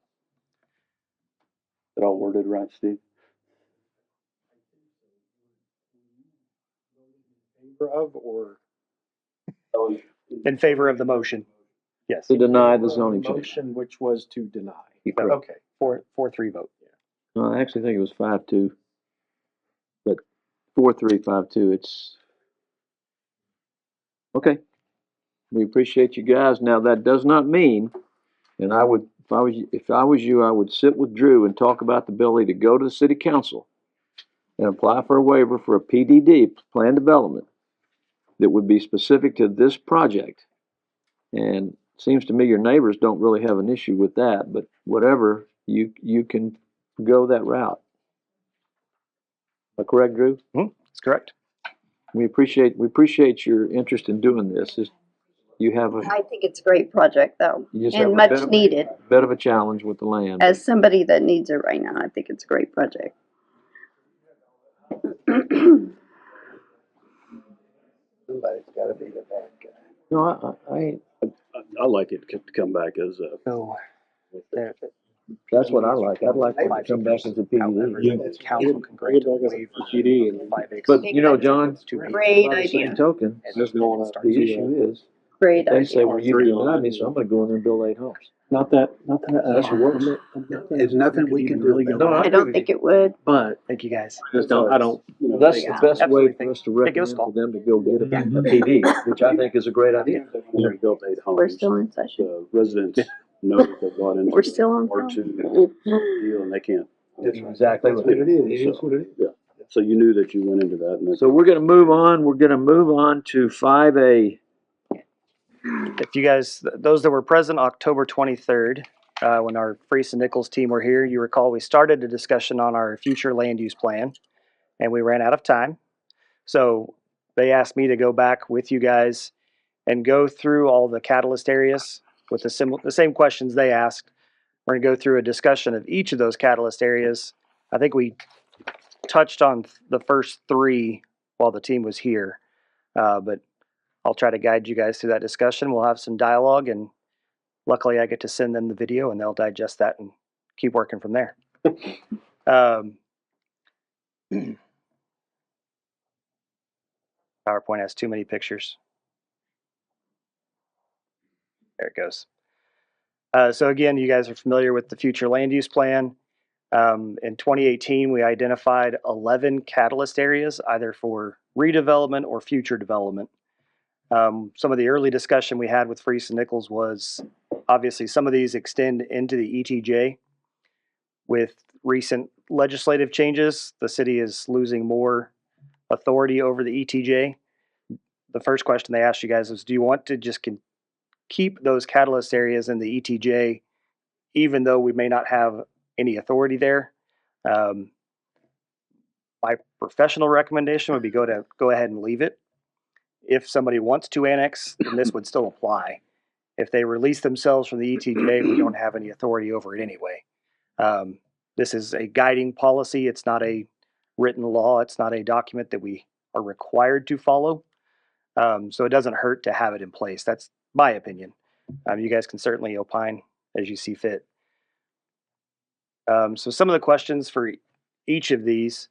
it all worded right, Steve? Favor of or? In favor of the motion, yes. To deny the zoning change. Motion which was to deny. Okay, 4-3 vote. No, I actually think it was 5-2. But 4-3, 5-2, it's okay. We appreciate you guys. Now that does not mean, and I would, if I was you, I would sit with Drew and talk about the ability to go to the city council and apply for a waiver for a PDD, plan development, that would be specific to this project. And it seems to me your neighbors don't really have an issue with that, but whatever, you can go that route. Am I correct, Drew? That's correct. We appreciate your interest in doing this. You have I think it's a great project though, you just have and a much needed. bit of a challenge with the land. As somebody that needs it right now, I think it's a great project. Somebody's gotta be the bad guy. No, I like it to come back as a. So, that's what I like. I'd like them to come back as a PDD. council can grant a waiver. But you know, John, Great by the same idea. token, the issue is, Great they say, idea. well, you denied me, so I'm gonna go in there and build 8 homes. That's worse. There's nothing we can do. No, I don't think it would. But Thank you guys. I don't. That's the best way for us to Take recommend a for them to go get a PD, which I think is a great idea. We built 8 homes. We're still in session. The residents know that they've gone into. We're still on R2 film. deal and they can't. That's exactly what it is. It is what it is. Yeah. So you knew that you went into that, and that's. So we're gonna move on. We're gonna move on to 5A. If you guys, those that were present October 23rd, when our Freese and Nichols team were here, you recall we started a discussion on our future land use plan and we ran out of time. So they asked me to go back with you guys and go through all the catalyst areas with the same questions they asked. We're going to go through a discussion of each of those catalyst areas. I think we touched on the first 3 while the team was here, but I'll try to guide you guys through that discussion. We'll have some dialogue, and luckily I get to send them the video and they'll digest that and keep working from there. PowerPoint has too many pictures. There it goes. So again, you guys are familiar with the future land use plan. In 2018, we identified 11 catalyst areas, either for redevelopment or future development. Some of the early discussion we had with Freese and Nichols was obviously some of these extend into the ETJ. With recent legislative changes, the city is losing more authority over the ETJ. The first question they asked you guys was, do you want to just keep those catalyst areas in the ETJ, even though we may not have any authority there. My professional recommendation would be go ahead and leave it. If somebody wants to annex, then this would still apply. If they release themselves from the ETJ, we don't have any authority over it anyway. This is a guiding policy. It's not a written law. It's not a document that we are required to follow. So it doesn't hurt to have it in place. That's my opinion. You guys can certainly opine as you see fit. So some of the questions for each of these,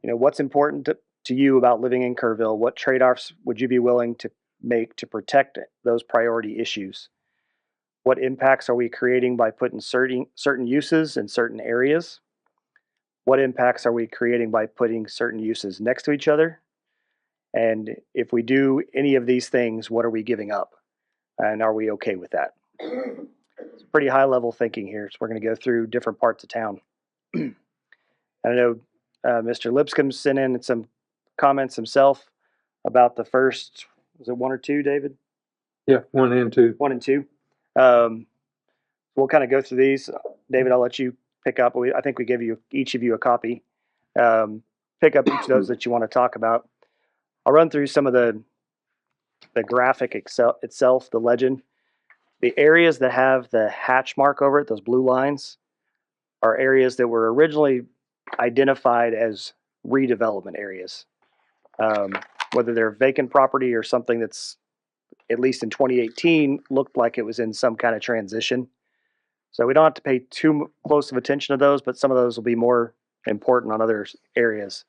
what's important to you about living in Kerrville? What trade-offs would you be willing to make to protect those priority issues? What impacts are we creating by putting certain uses in certain areas? What impacts are we creating by putting certain uses next to each other? And if we do any of these things, what are we giving up? And are we okay with that? It's pretty high level thinking here. So we're going to go through different parts of town. I know Mr. Lipscomb sent in some comments himself about the first, was it 1 or 2, David? Yeah, 1 and 2. 1 and 2. We'll kind of go through these. David, I'll let you pick up. I think we gave each of you a copy. Pick up each of those that you want to talk about. I'll run through some of the graphic itself, the legend. The areas that have the hatch mark over it, those blue lines, are areas that were originally identified as redevelopment areas. Whether they're vacant property or something that's, at least in 2018, looked like it was in some kind of transition. So we don't have to pay too close of attention to those, but some of those will be more important on other areas.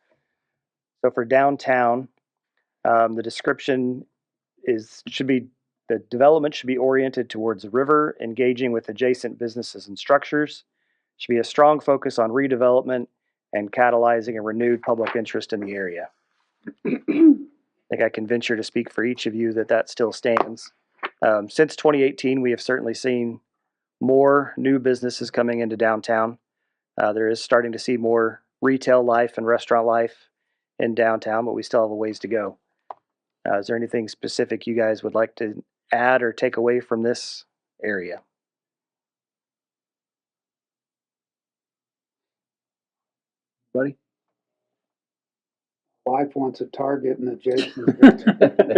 So for downtown, the description the development should be oriented towards the river, engaging with adjacent businesses and structures. Should be a strong focus on redevelopment and catalyzing a renewed public interest in the area. I think I can venture to speak for each of you that still stands. Since 2018, we have certainly seen more new businesses coming into downtown. There is starting to see more retail life and restaurant life in downtown, but we still have a ways to go. Is there anything specific you guys would like to add or take away from this area? Buddy? Wife wants a Target and adjacent.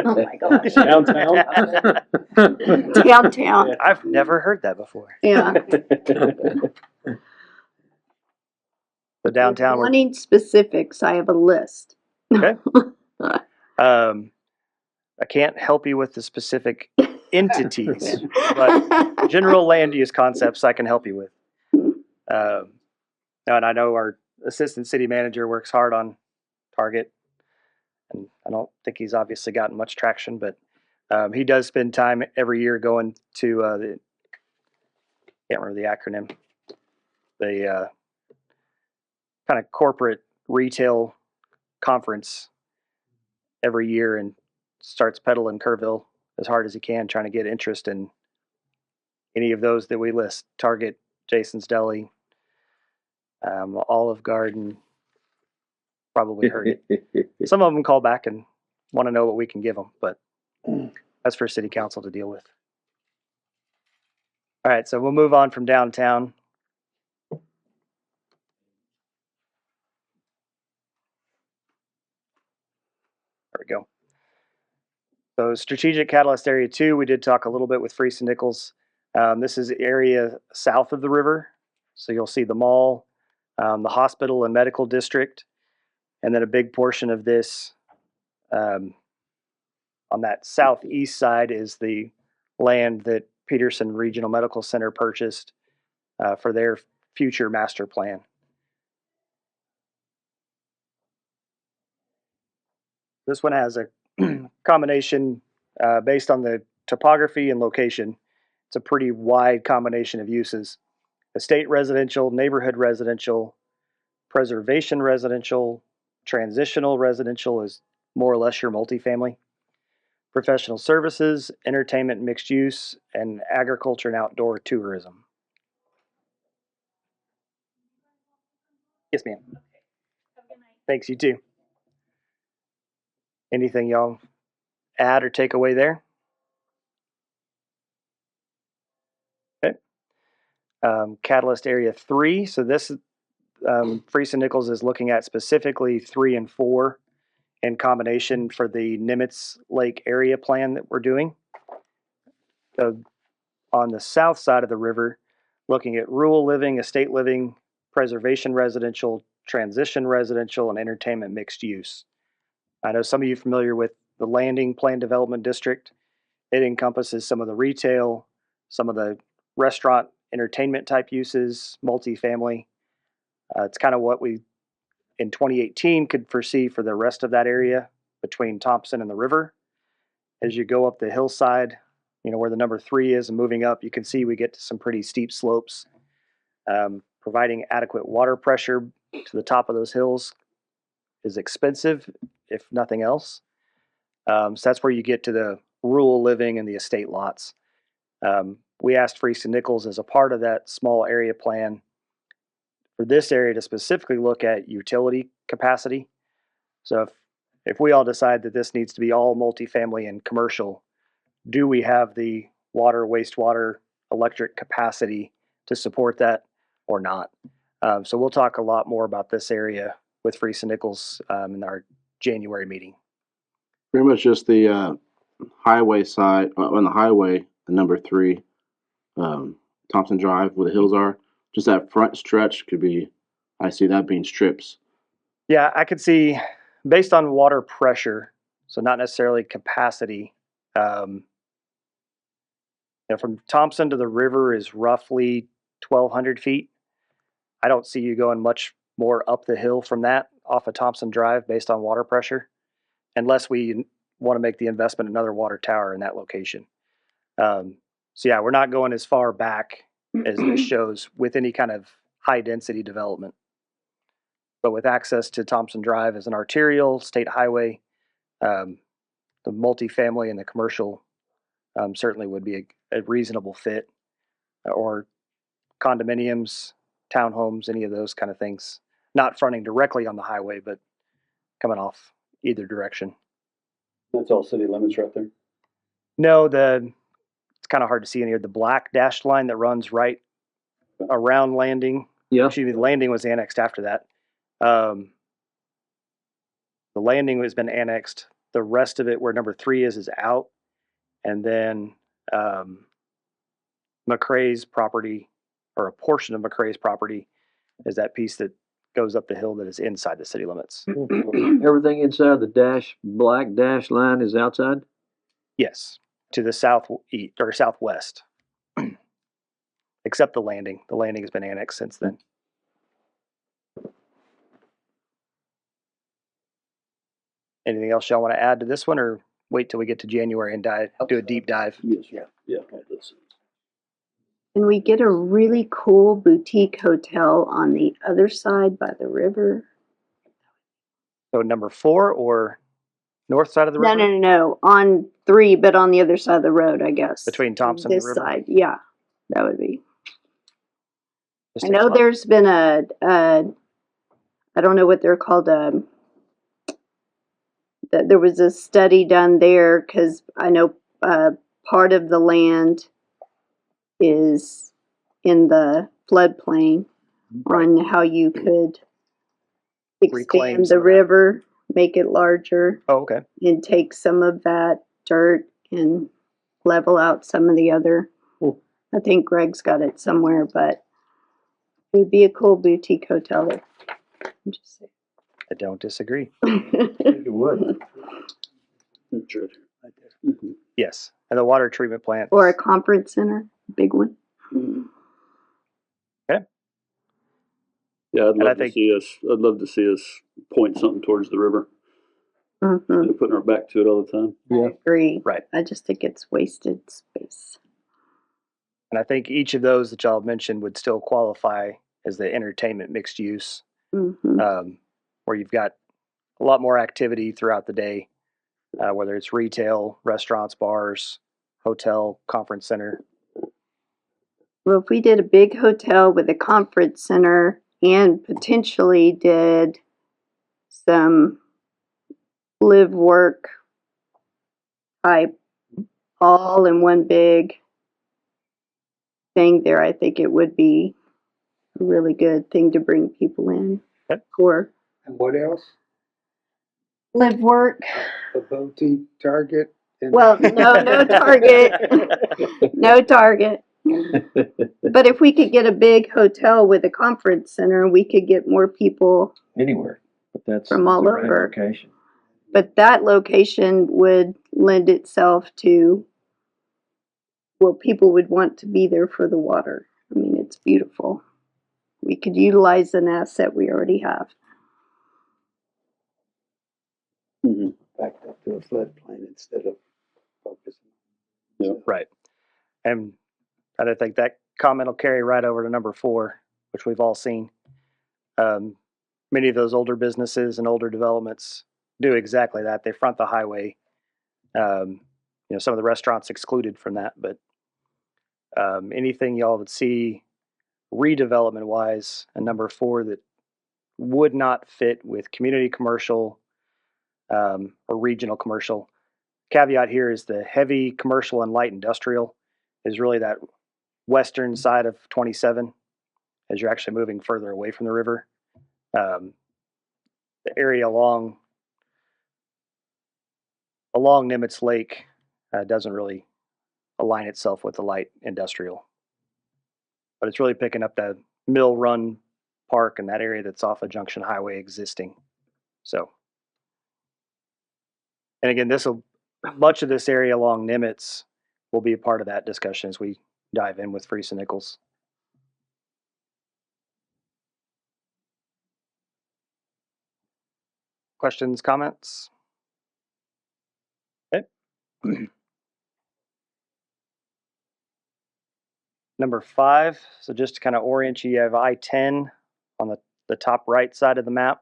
Oh my gosh. Downtown? Downtown. I've never heard that before. Yeah. The downtown. Wanting specifics, I have a list. Okay. I can't help you with the specific entities, but general land use concepts I can help you with. And I know our assistant city manager works hard on Target, and I don't think he's obviously gotten much traction, but he does spend time every year going to can't remember the acronym, the kind of corporate retail conference every year, and starts pedaling Kerrville as hard as he can, trying to get interest in any of those that we list: Target, Jason's Deli, Olive Garden. Probably heard it. Some of them call back and want to know what we can give them, but that's for city council to deal with. All right, so we'll move on from downtown. There we go. So strategic catalyst area 2, we did talk a little bit with Freese and Nichols. This is the area south of the river. So you'll see the mall, the hospital and medical district, and then a big portion of this on that southeast side is the land that Peterson Regional Medical Center purchased for their future master plan. This one has a combination based on the topography and location. It's a pretty wide combination of uses: estate residential, neighborhood residential, preservation residential, transitional residential is more or less your multifamily, professional services, entertainment, mixed use, and agriculture and outdoor tourism. Yes, ma'am. Thanks, you too. Anything y'all add or take away there? Okay. Catalyst Area 3. So this, Freese and Nichols is looking at specifically 3 and 4 in combination for the Nimitz Lake area plan that we're doing. On the south side of the river, looking at rural living, estate living, preservation residential, transition residential, and entertainment mixed use. I know some of you are familiar with the Landing Plan Development District. It encompasses some of the retail, some of the restaurant entertainment type uses, multifamily. It's kind of what we in 2018 could foresee for the rest of that area between Thompson and the river. As you go up the hillside, you know, where the number 3 is and moving up, you can see we get to some pretty steep slopes. Providing adequate water pressure to the top of those hills is expensive, if nothing else. So that's where you get to the rural living and the estate lots. We asked Freese and Nichols as a part of that small area plan for this area to specifically look at utility capacity. So if we all decide that this needs to be all multifamily and commercial, do we have the water, wastewater, electric capacity to support that or not? So we'll talk a lot more about this area with Freese and Nichols in our January meeting. Pretty much just the highway side, on the highway, the number 3, Thompson Drive, where the hills are. Just that front stretch could be, I see that being strips. Yeah, I could see, based on water pressure, so not necessarily capacity. From Thompson to the river is roughly 1,200 feet. I don't see you going much more up the hill from that off of Thompson Drive based on water pressure, unless we want to make the investment in another water tower in that location. So yeah, we're not going as far back as this shows with any kind of high density development. But with access to Thompson Drive as an arterial state highway, the multifamily and the commercial certainly would be a reasonable fit, or condominiums, townhomes, any of those kind of things, not fronting directly on the highway, but coming off either direction. That's all city limits right there. No, it's kind of hard to see in here. The black dashed line that runs right around Landing. Yeah. Excuse me, the Landing was annexed after that. The Landing has been annexed. The rest of it, where number 3 is out. And then McCrae's property, or a portion of McCrae's property, is that piece that goes up the hill that is inside the city limits. Everything inside the black dash line is outside? Yes, to the southeast or southwest, except the Landing. The Landing has been annexed since then. Anything else y'all want to add to this one, or wait till we get to January and do a deep dive? Yes, yeah. Can we get a really cool boutique hotel on the other side by the river? So number 4 or north side of the river? No. On 3, but on the other side of the road, I guess. Between Thompson and this the river? side, yeah, that would be. Just I know there's been I don't know what they're called. There was a study done there because I know part of the land is in the floodplain on how you could Reclaim expand some the of that. river, make it larger, Oh, okay. and take some of that dirt and level out some of the other. I think Greg's got it somewhere, but it would be a cool boutique hotel. I'm just saying. I don't disagree. It would. Yes, and the water treatment plant. Or a conference center, big one. Okay. Yeah, And I think- I'd love to see us point something towards the river. Mm-hmm. Instead of putting our back to it all the time. I agree. Right. I just think it's wasted space. And I think each of those that y'all mentioned would still qualify as the entertainment mixed use, Mm-hmm. where you've got a lot more activity throughout the day, whether it's retail, restaurants, bars, hotel, conference center. Well, if we did a big hotel with a conference center and potentially did some live work type all in one big thing there. I think it would be a really good thing to bring people in Yep. for. And what else? Live, work. A boutique Target? And Well, no Target. No Target. But if we could get a big hotel with a conference center, we could get more people. Anywhere, but that's From all the right over. location. But that location would lend itself to, well, people would want to be there for the water. I mean, it's beautiful. We could utilize an asset we already have. backed up to a floodplain instead of focusing. Right. And I think that comment will carry right over to number 4, which we've all seen. Many of those older businesses and older developments do exactly that. They front the highway. Some of the restaurants excluded from that, but anything y'all would see redevelopment wise, and number 4 that would not fit with community commercial or regional commercial. Caveat here is the heavy commercial and light industrial is really that western side of 27 as you're actually moving further away from the river. The area along Nimitz Lake doesn't really align itself with the light industrial. But it's really picking up the Mill Run Park and that area that's off of Junction Highway existing. So, and again, much of this area along Nimitz will be a part of that discussion as we dive in with Friesen Nichols. Questions, comments? Okay. Number 5, so just to kind of orient you, you have I-10 on the top right side of the map.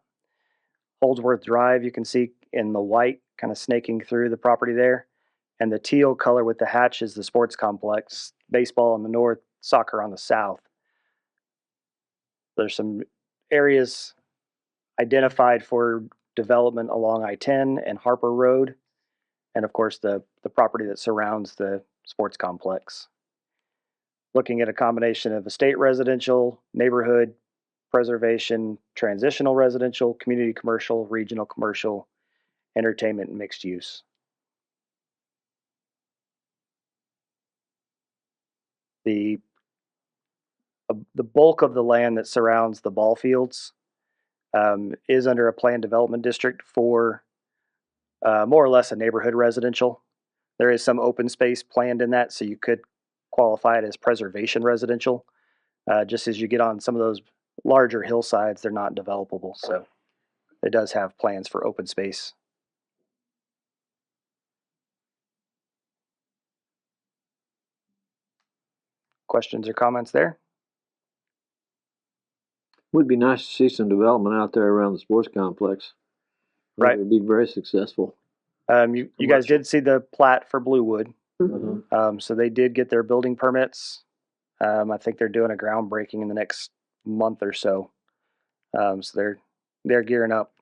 Holdsworth Drive, you can see in the white kind of snaking through the property there. And the teal color with the hatch is the sports complex, baseball on the north, soccer on the south. There's some areas identified for development along I-10 and Harper Road, and of course the property that surrounds the sports complex. Looking at a combination of estate residential, neighborhood preservation, transitional residential, community commercial, regional commercial, entertainment, and mixed use. The bulk of the land that surrounds the ball fields is under a planned development district for more or less a neighborhood residential. There is some open space planned in that, so you could qualify it as preservation residential. Just as you get on some of those larger hillsides, they're not developable, so it does have plans for open space. Questions or comments there? Would be nice to see some development out there around the sports complex. Right. It would be very successful. You guys did see the plat for Bluewood. Mm-hmm. So they did get their building permits. I think they're doing a groundbreaking in the next month or so. So they're gearing up,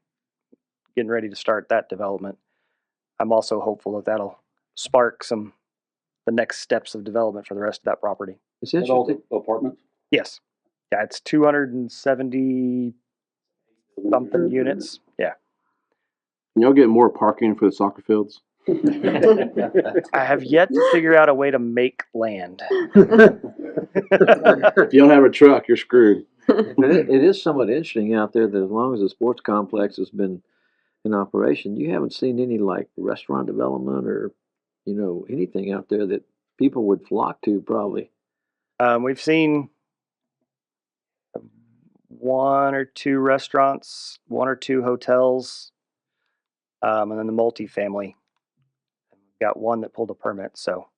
getting ready to start that development. I'm also hopeful that that'll spark the next steps of development for the rest of that property. It's interesting. Apartments? Yes. Yeah, it's 270 something units. Yeah. Y'all get more parking for the soccer fields? I have yet to figure out a way to make land. If you don't have a truck, you're screwed. It is somewhat interesting out there that as long as the sports complex has been in operation, you haven't seen any like restaurant development or, anything out there that people would flock to probably. We've seen 1 or 2 restaurants, 1 or 2 hotels, and then the multifamily. We've got 1 that pulled a permit, so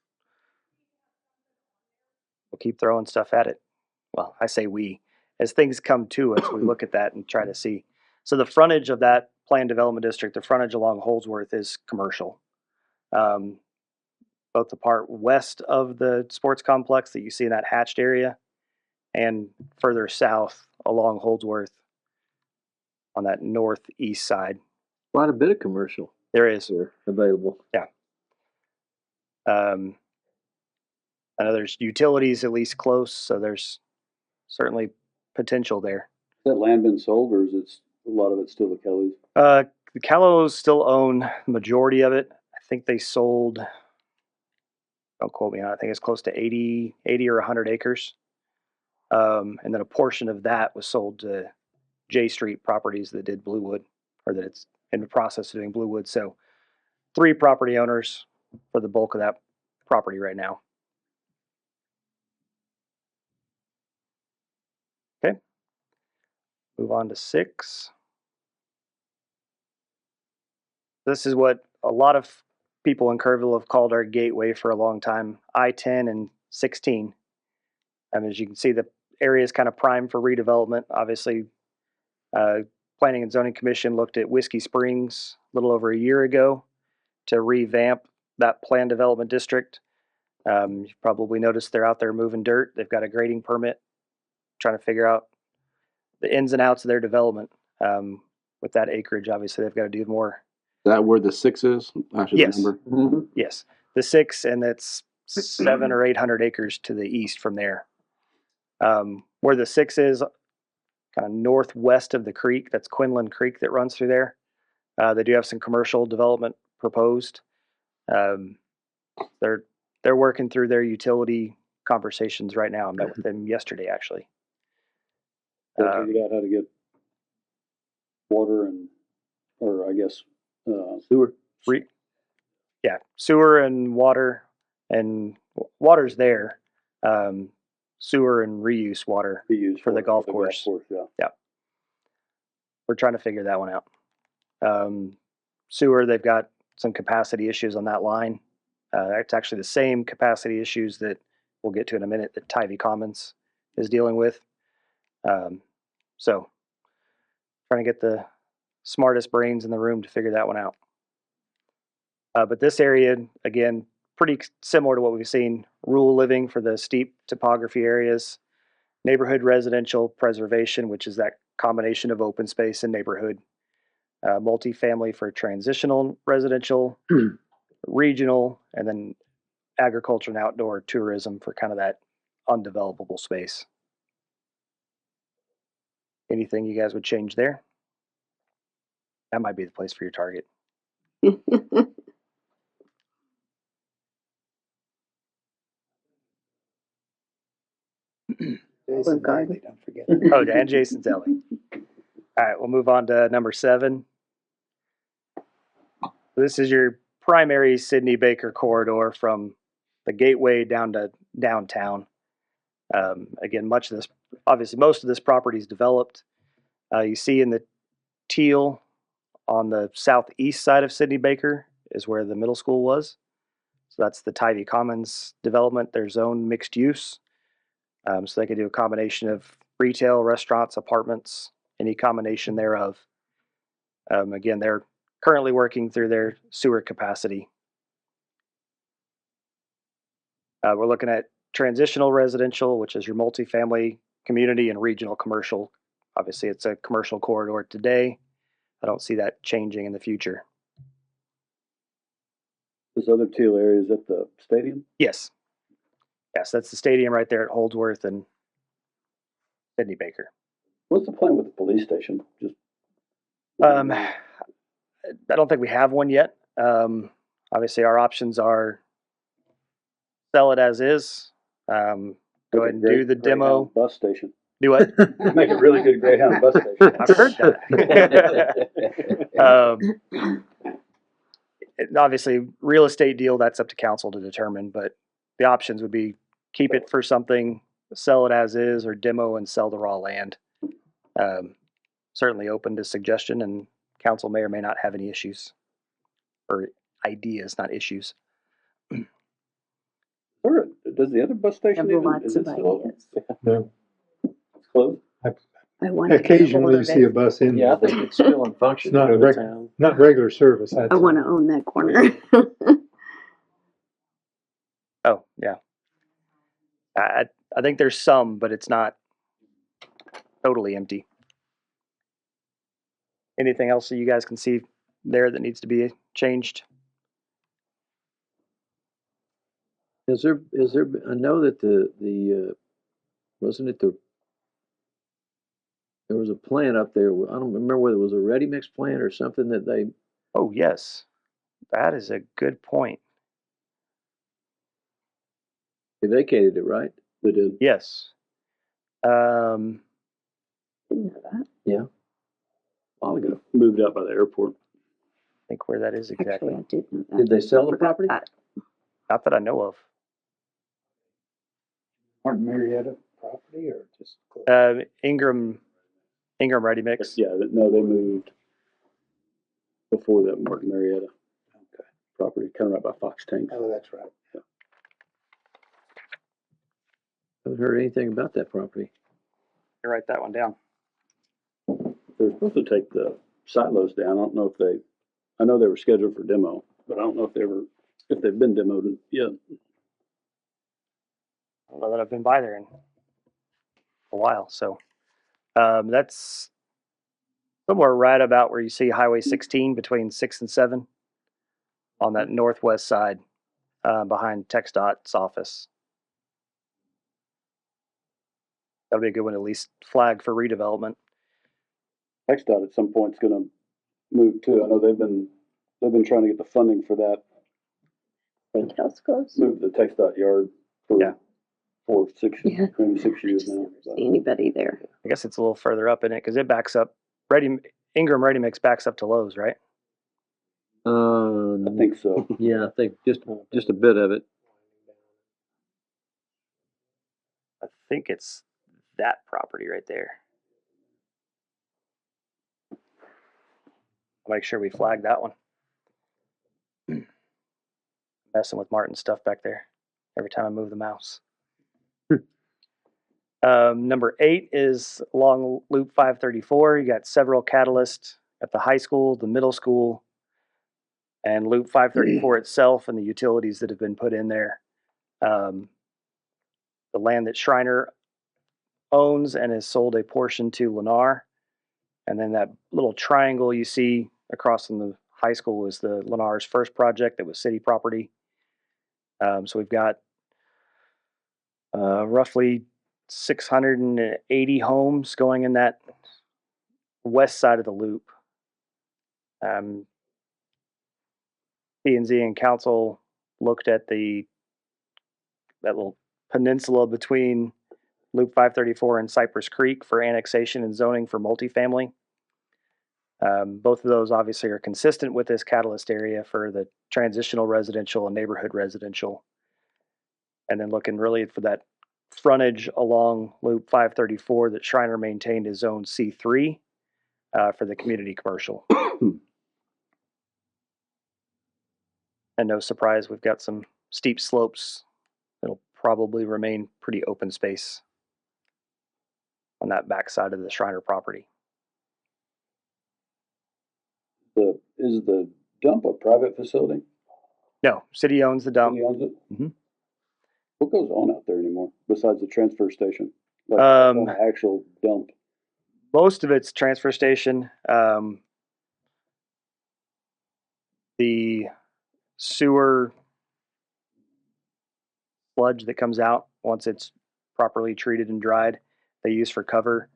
we'll keep throwing stuff at it. Well, I say we. As things come to us, we look at that and try to see. So the frontage of that planned development district, the frontage along Holdsworth is commercial. Both the part west of the sports complex that you see in that hatched area and further south along Holdsworth on that northeast side. Quite a bit of commercial. There is. Available. Yeah. I know there's utilities at least close, so there's certainly potential there. Has that land been sold, or is it a lot of it still the Kellys? The Callows still own the majority of it. I think they sold, don't quote me on it, I think it's close to 80 or 100 acres. And then a portion of that was sold to J Street Properties that did Bluewood, or that it's in the process of doing Bluewood. So 3 property owners for the bulk of that property right now. Okay. Move on to 6. This is what a lot of people in Kerrville have called our gateway for a long time, I-10 and 16. As you can see, the area is kind of primed for redevelopment. Obviously, Planning and Zoning Commission looked at Whiskey Springs a little over a year ago to revamp that planned development district. You've probably noticed they're out there moving dirt. They've got a grading permit, trying to figure out the ins and outs of their development. With that acreage, obviously, they've got to do more. Is that where the 6 is? Actually, Yes. the number? Yes. The 6, and it's 700 or 800 acres to the east from there. Where the 6 is, kind of northwest of the creek, that's Quinlan Creek that runs through there. They do have some commercial development proposed. They're working through their utility conversations right now. I met with them yesterday, actually. They figured out how to get water or I guess sewer. Yeah, sewer and water, and water's there. Sewer and reuse water for the golf course. Yeah. We're trying to figure that one out. Sewer, they've got some capacity issues on that line. It's actually the same capacity issues that we'll get to in a minute that Tivy Commons is dealing with. So trying to get the smartest brains in the room to figure that one out. But this area, again, pretty similar to what we've seen. Rural living for the steep topography areas, neighborhood residential preservation, which is that combination of open space and neighborhood, multifamily for transitional residential, regional, and then agriculture and outdoor tourism for kind of that undevelopable space. Anything you guys would change there? That might be the place for your target. Jason Daly, don't forget. Oh, and Jason Daly. All right, we'll move on to number 7. This is your primary Sidney Baker corridor from the gateway down to downtown. Again, obviously most of this property is developed. You see in the teal on the southeast side of Sidney Baker is where the middle school was. So that's the Tivy Commons development, their zone mixed use. So they could do a combination of retail, restaurants, apartments, any combination thereof. Again, they're currently working through their sewer capacity. We're looking at transitional residential, which is your multifamily, community, and regional commercial. Obviously, it's a commercial corridor today. I don't see that changing in the future. This other teal area is at the stadium? Yes. Yes, that's the stadium right there at Holdsworth and Sidney Baker. What's the plan with the police station? Just I don't think we have one yet. Obviously, our options are sell it as is, go ahead and do the demo. Bus station. Do what? Make a really good Greyhound bus station. I've heard that. Obviously, real estate deal, that's up to council to determine, but the options would be keep it for something, sell it as is, or demo and sell the raw land. Certainly open to suggestion, and council may or may not have any issues or ideas, not issues. Or does the other bus station Have even, lots is of it still open? ideas. No. It's closed? I want to Occasionally you see a bus in. Yeah, I think it's still in function. It's not in a the town. not regular service. I want to own that corner. Oh, yeah. I think there's some, but it's not totally empty. Anything else that you guys can see there that needs to be changed? Is there, I know that wasn't it there was a plant up there, I don't remember whether it was a ready mix plant or something that they Oh, yes. That is a good point. vacated it, right? They did. Yes. Didn't know that. Yeah. A while ago. Moved out by the airport. I think where that is exactly. Actually, I did know that. Did they sell I the forgot property? that. Not that I know of. Martin Marietta property or just? Ingram Ready Mix. Yeah, no, they moved before that Martin Marietta property, kind of right by Fox Tanks. Oh, that's right. Yeah. Haven't heard anything about that property. You write that one down. They're supposed to take the silos down. I don't know if I know they were scheduled for demo, but I don't know if they've been demoed yet. I don't know that I've been by there in a while. So that's somewhere right about where you see Highway 16 between 6 and 7 on that northwest side behind TxDOT's office. That'll be a good one to at least flag for redevelopment. TxDOT at some point is going to move too. I know they've been trying to get the funding for that. Steakhouse closed. Move the TxDOT yard for 6 Yeah. maybe 6 years now. See anybody there? I guess it's a little further up in it because it backs up. Ingram Ready Mix backs up to Lowe's, right? I think so. Yeah, I think just a bit of it. I think it's that property right there. I'll make sure we flag that one. Messing with Martin's stuff back there every time I move the mouse. Number 8 is along Loop 534. You got several catalysts at the high school, the middle school, and Loop 534 itself and the utilities that have been put in there. The land that Shriner owns and has sold a portion to Lennar. And then that little triangle you see across from the high school is the Lennar's first project that was city property. So we've got roughly 680 homes going in that west side of the loop. P&Z and council looked at that little peninsula between Loop 534 and Cypress Creek for annexation and zoning for multifamily. Both of those obviously are consistent with this catalyst area for the transitional residential and neighborhood residential. And then looking really for that frontage along Loop 534 that Shriner maintained as Zone C3 for the community commercial. And no surprise, we've got some steep slopes that'll probably remain pretty open space on that backside of the Shriner property. Is the dump a private facility? No, city owns the dump. City owns it? Mm-hmm. What goes on out there anymore besides the transfer station? Like an actual dump? Most of it's transfer station. The sewer sludge that comes out once it's properly treated and dried, they use for cover.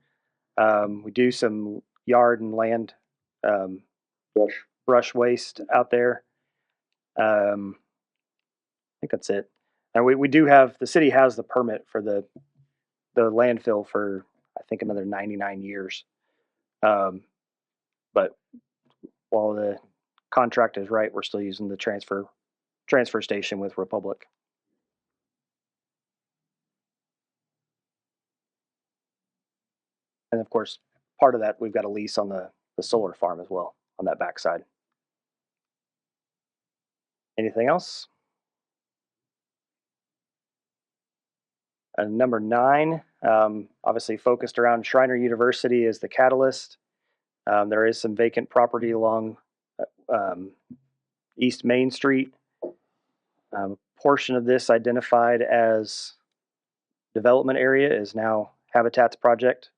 We do some yard and land brush waste out there. I think that's it. And we do have, the city has the permit for the landfill for, I think, another 99 years. But while the contract is right, we're still using the transfer station with Republic. And of course, part of that, we've got a lease on the solar farm as well on that backside. Anything else? And number 9, obviously focused around Shriner University as the catalyst. There is some vacant property along East Main Street. A portion of this identified as development area is now Habitat's project.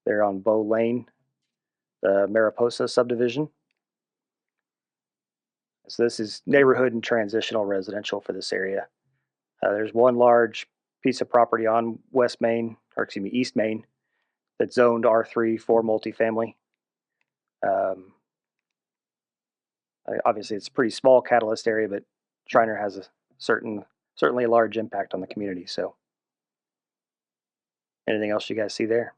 They're on Bow Lane, the Mariposa subdivision. So this is neighborhood and transitional residential for this area. There's one large piece of property on East Main, that's zoned R3 for multifamily. Obviously, it's a pretty small catalyst area, but Shriner has a certainly a large impact on the community. So, anything else you guys see there?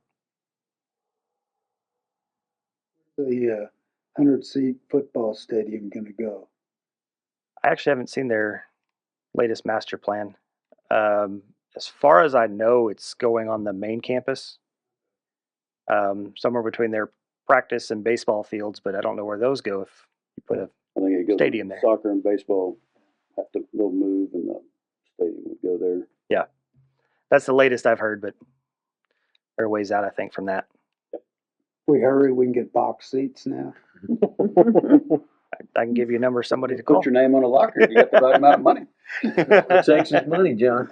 The 100-seat football stadium gonna go? I actually haven't seen their latest master plan. As far as I know, it's going on the main campus, somewhere between their practice and baseball fields, but I don't know where those go if you put a I think it goes stadium there. Soccer and baseball they'll move, and the stadium would go there. Yeah, that's the latest I've heard, but they're ways out, I think, from that. If we hurry, we can get box seats now. I can give you a number of somebody to call. Put your name on a locker. You got the right amount of money. It takes his money, John.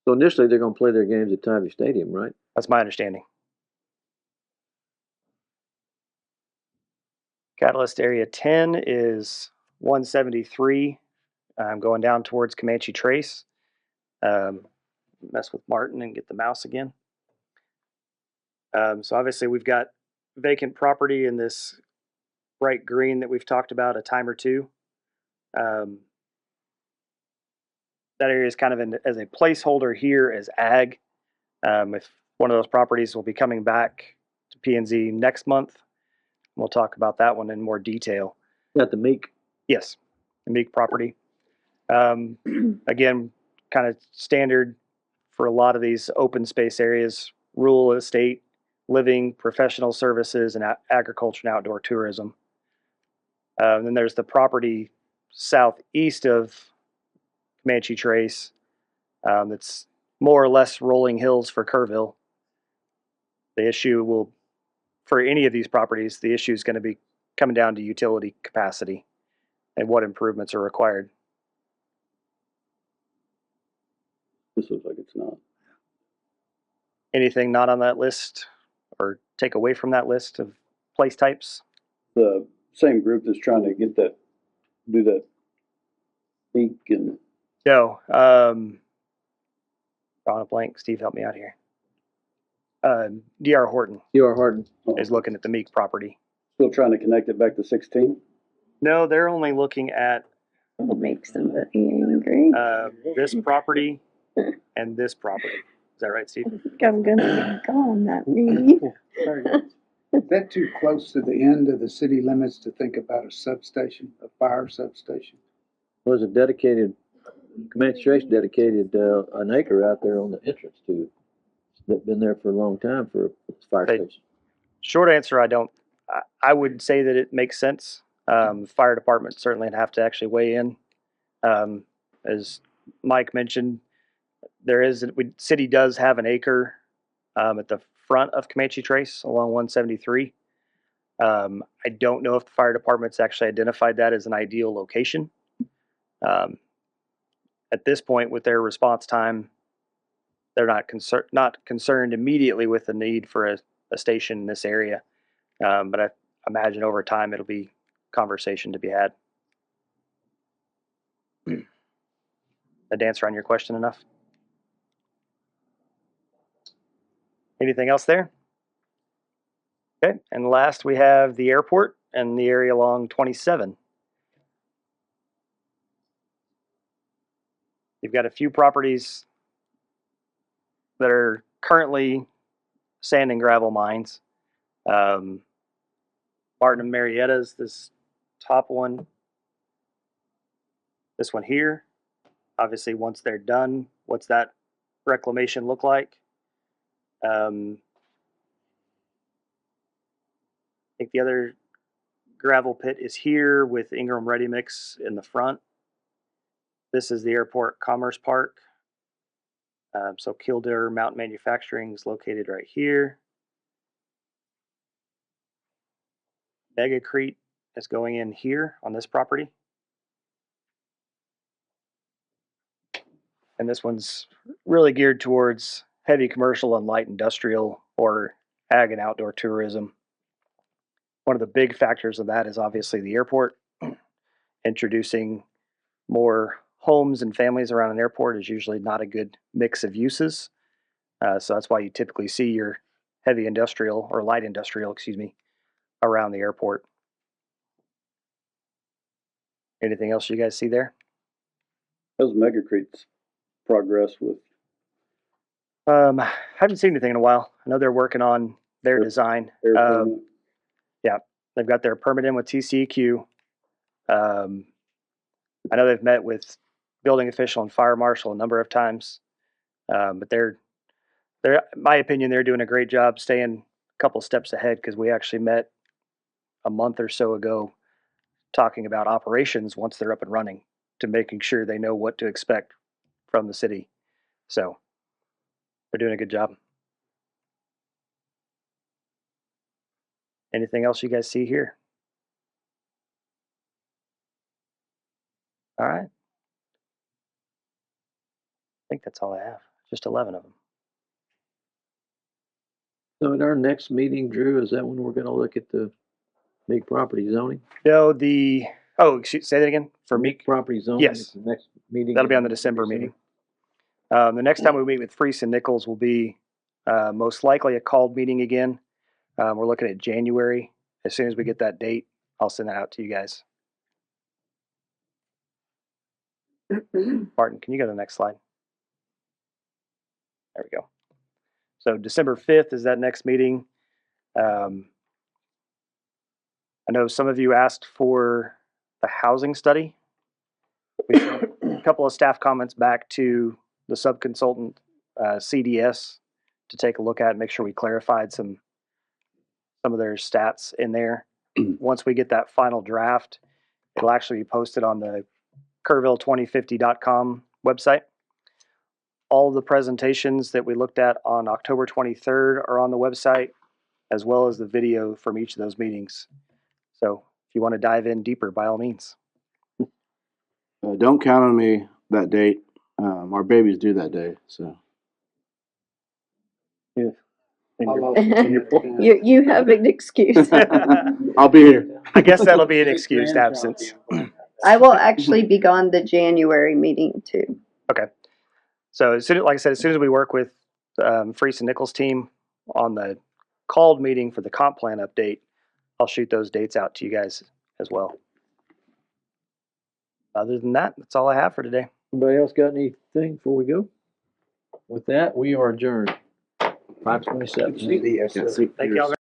So initially, they're gonna play their games at Tivy Stadium, right? That's my understanding. Catalyst Area 10 is 173, going down towards Comanche Trace. Mess with Martin and get the mouse again. So obviously we've got vacant property in this bright green that we've talked about a time or two. That area is kind of as a placeholder here as ag. If one of those properties will be coming back to P&Z next month, we'll talk about that one in more detail. Got the Meek? Yes, the Meek property. Again, kind of standard for a lot of these open space areas, rural estate, living, professional services, and agriculture and outdoor tourism. And then there's the property southeast of Comanche Trace that's more or less rolling hills for Kerrville. The issue will, for any of these properties, the issue is going to be coming down to utility capacity and what improvements are required. This looks like it's not. Anything not on that list or take away from that list of place types? The same group that's trying to get that, do that peak and. No, drawing a blank. Steve, help me out here. D.R. Horton. D.R. Horton is looking at the Meek property. Still trying to connect it back to 16? No, they're only looking at. It'll make somebody angry. This property and this property. Is that right, Steve? I'm gonna be gone, not me. Is that too close to the end of the city limits to think about a substation, a fire substation? Was it dedicated, Comanche Trace dedicated an acre out there on the entrance to it. That's been there for a long time for a fire station. Short answer, I don't. I would say that it makes sense. Fire department certainly would have to actually weigh in. As Mike mentioned, city does have an acre at the front of Comanche Trace along 173. I don't know if the fire department's actually identified that as an ideal location. At this point, with their response time, they're not concerned immediately with the need for a station in this area. But I imagine over time it'll be conversation to be had. That answer on your question enough? Anything else there? Okay, and last we have the airport and the area along 27. You've got a few properties that are currently sand and gravel mines. Martin and Marietta's this top one. This one here. Obviously, once they're done, what's that reclamation look like? I think the other gravel pit is here with Ingram Ready Mix in the front. This is the Airport Commerce Park. So Kildare Mountain Manufacturing is located right here. Megacrete is going in here on this property. And this one's really geared towards heavy commercial and light industrial or ag and outdoor tourism. One of the big factors of that is obviously the airport, introducing more homes and families around an airport is usually not a good mix of uses. So that's why you typically see your heavy industrial or light industrial, excuse me, around the airport. Anything else you guys see there? How's Megacrete's progress with? I haven't seen anything in a while. I know they're working on their design. Yeah, they've got their permit in with TCEQ. I know they've met with building official and fire marshal a number of times, but they're, in my opinion, they're doing a great job staying a couple steps ahead, because we actually met a month or so ago talking about operations once they're up and running, to making sure they know what to expect from the city. So they're doing a good job. Anything else you guys see here? All right. I think that's all I have. Just 11 of them. So at our next meeting, Drew, is that when we're gonna look at the big property zoning? No, excuse, say that again? For me? Big property zoning? Yes. is the next meeting. That'll be on the December meeting. The next time we meet with Freese and Nichols will be most likely a called meeting again. We're looking at January. As soon as we get that date, I'll send that out to you guys. Martin, can you go to the next slide? There we go. So December 5th is that next meeting. I know some of you asked for the housing study. We sent a couple of staff comments back to the subconsultant CDS to take a look at and make sure we clarified some of their stats in there. Once we get that final draft, it'll actually be posted on the Kerrville2050.com website. All of the presentations that we looked at on October 23rd are on the website, as well as the video from each of those meetings. So if you want to dive in deeper, by all means. Don't count on me that date. Our baby's due that day, so. Yeah. You have an excuse. I'll be here. I guess that'll be an excused absence. I will actually be gone the January meeting too. Okay. So like I said, as soon as we work with Freese and Nichols' team on the called meeting for the comp plan update, I'll shoot those dates out to you guys as well. Other than that, that's all I have for today. Anybody else got anything before we go? With that, we are adjourned. 5:27. Thank you all.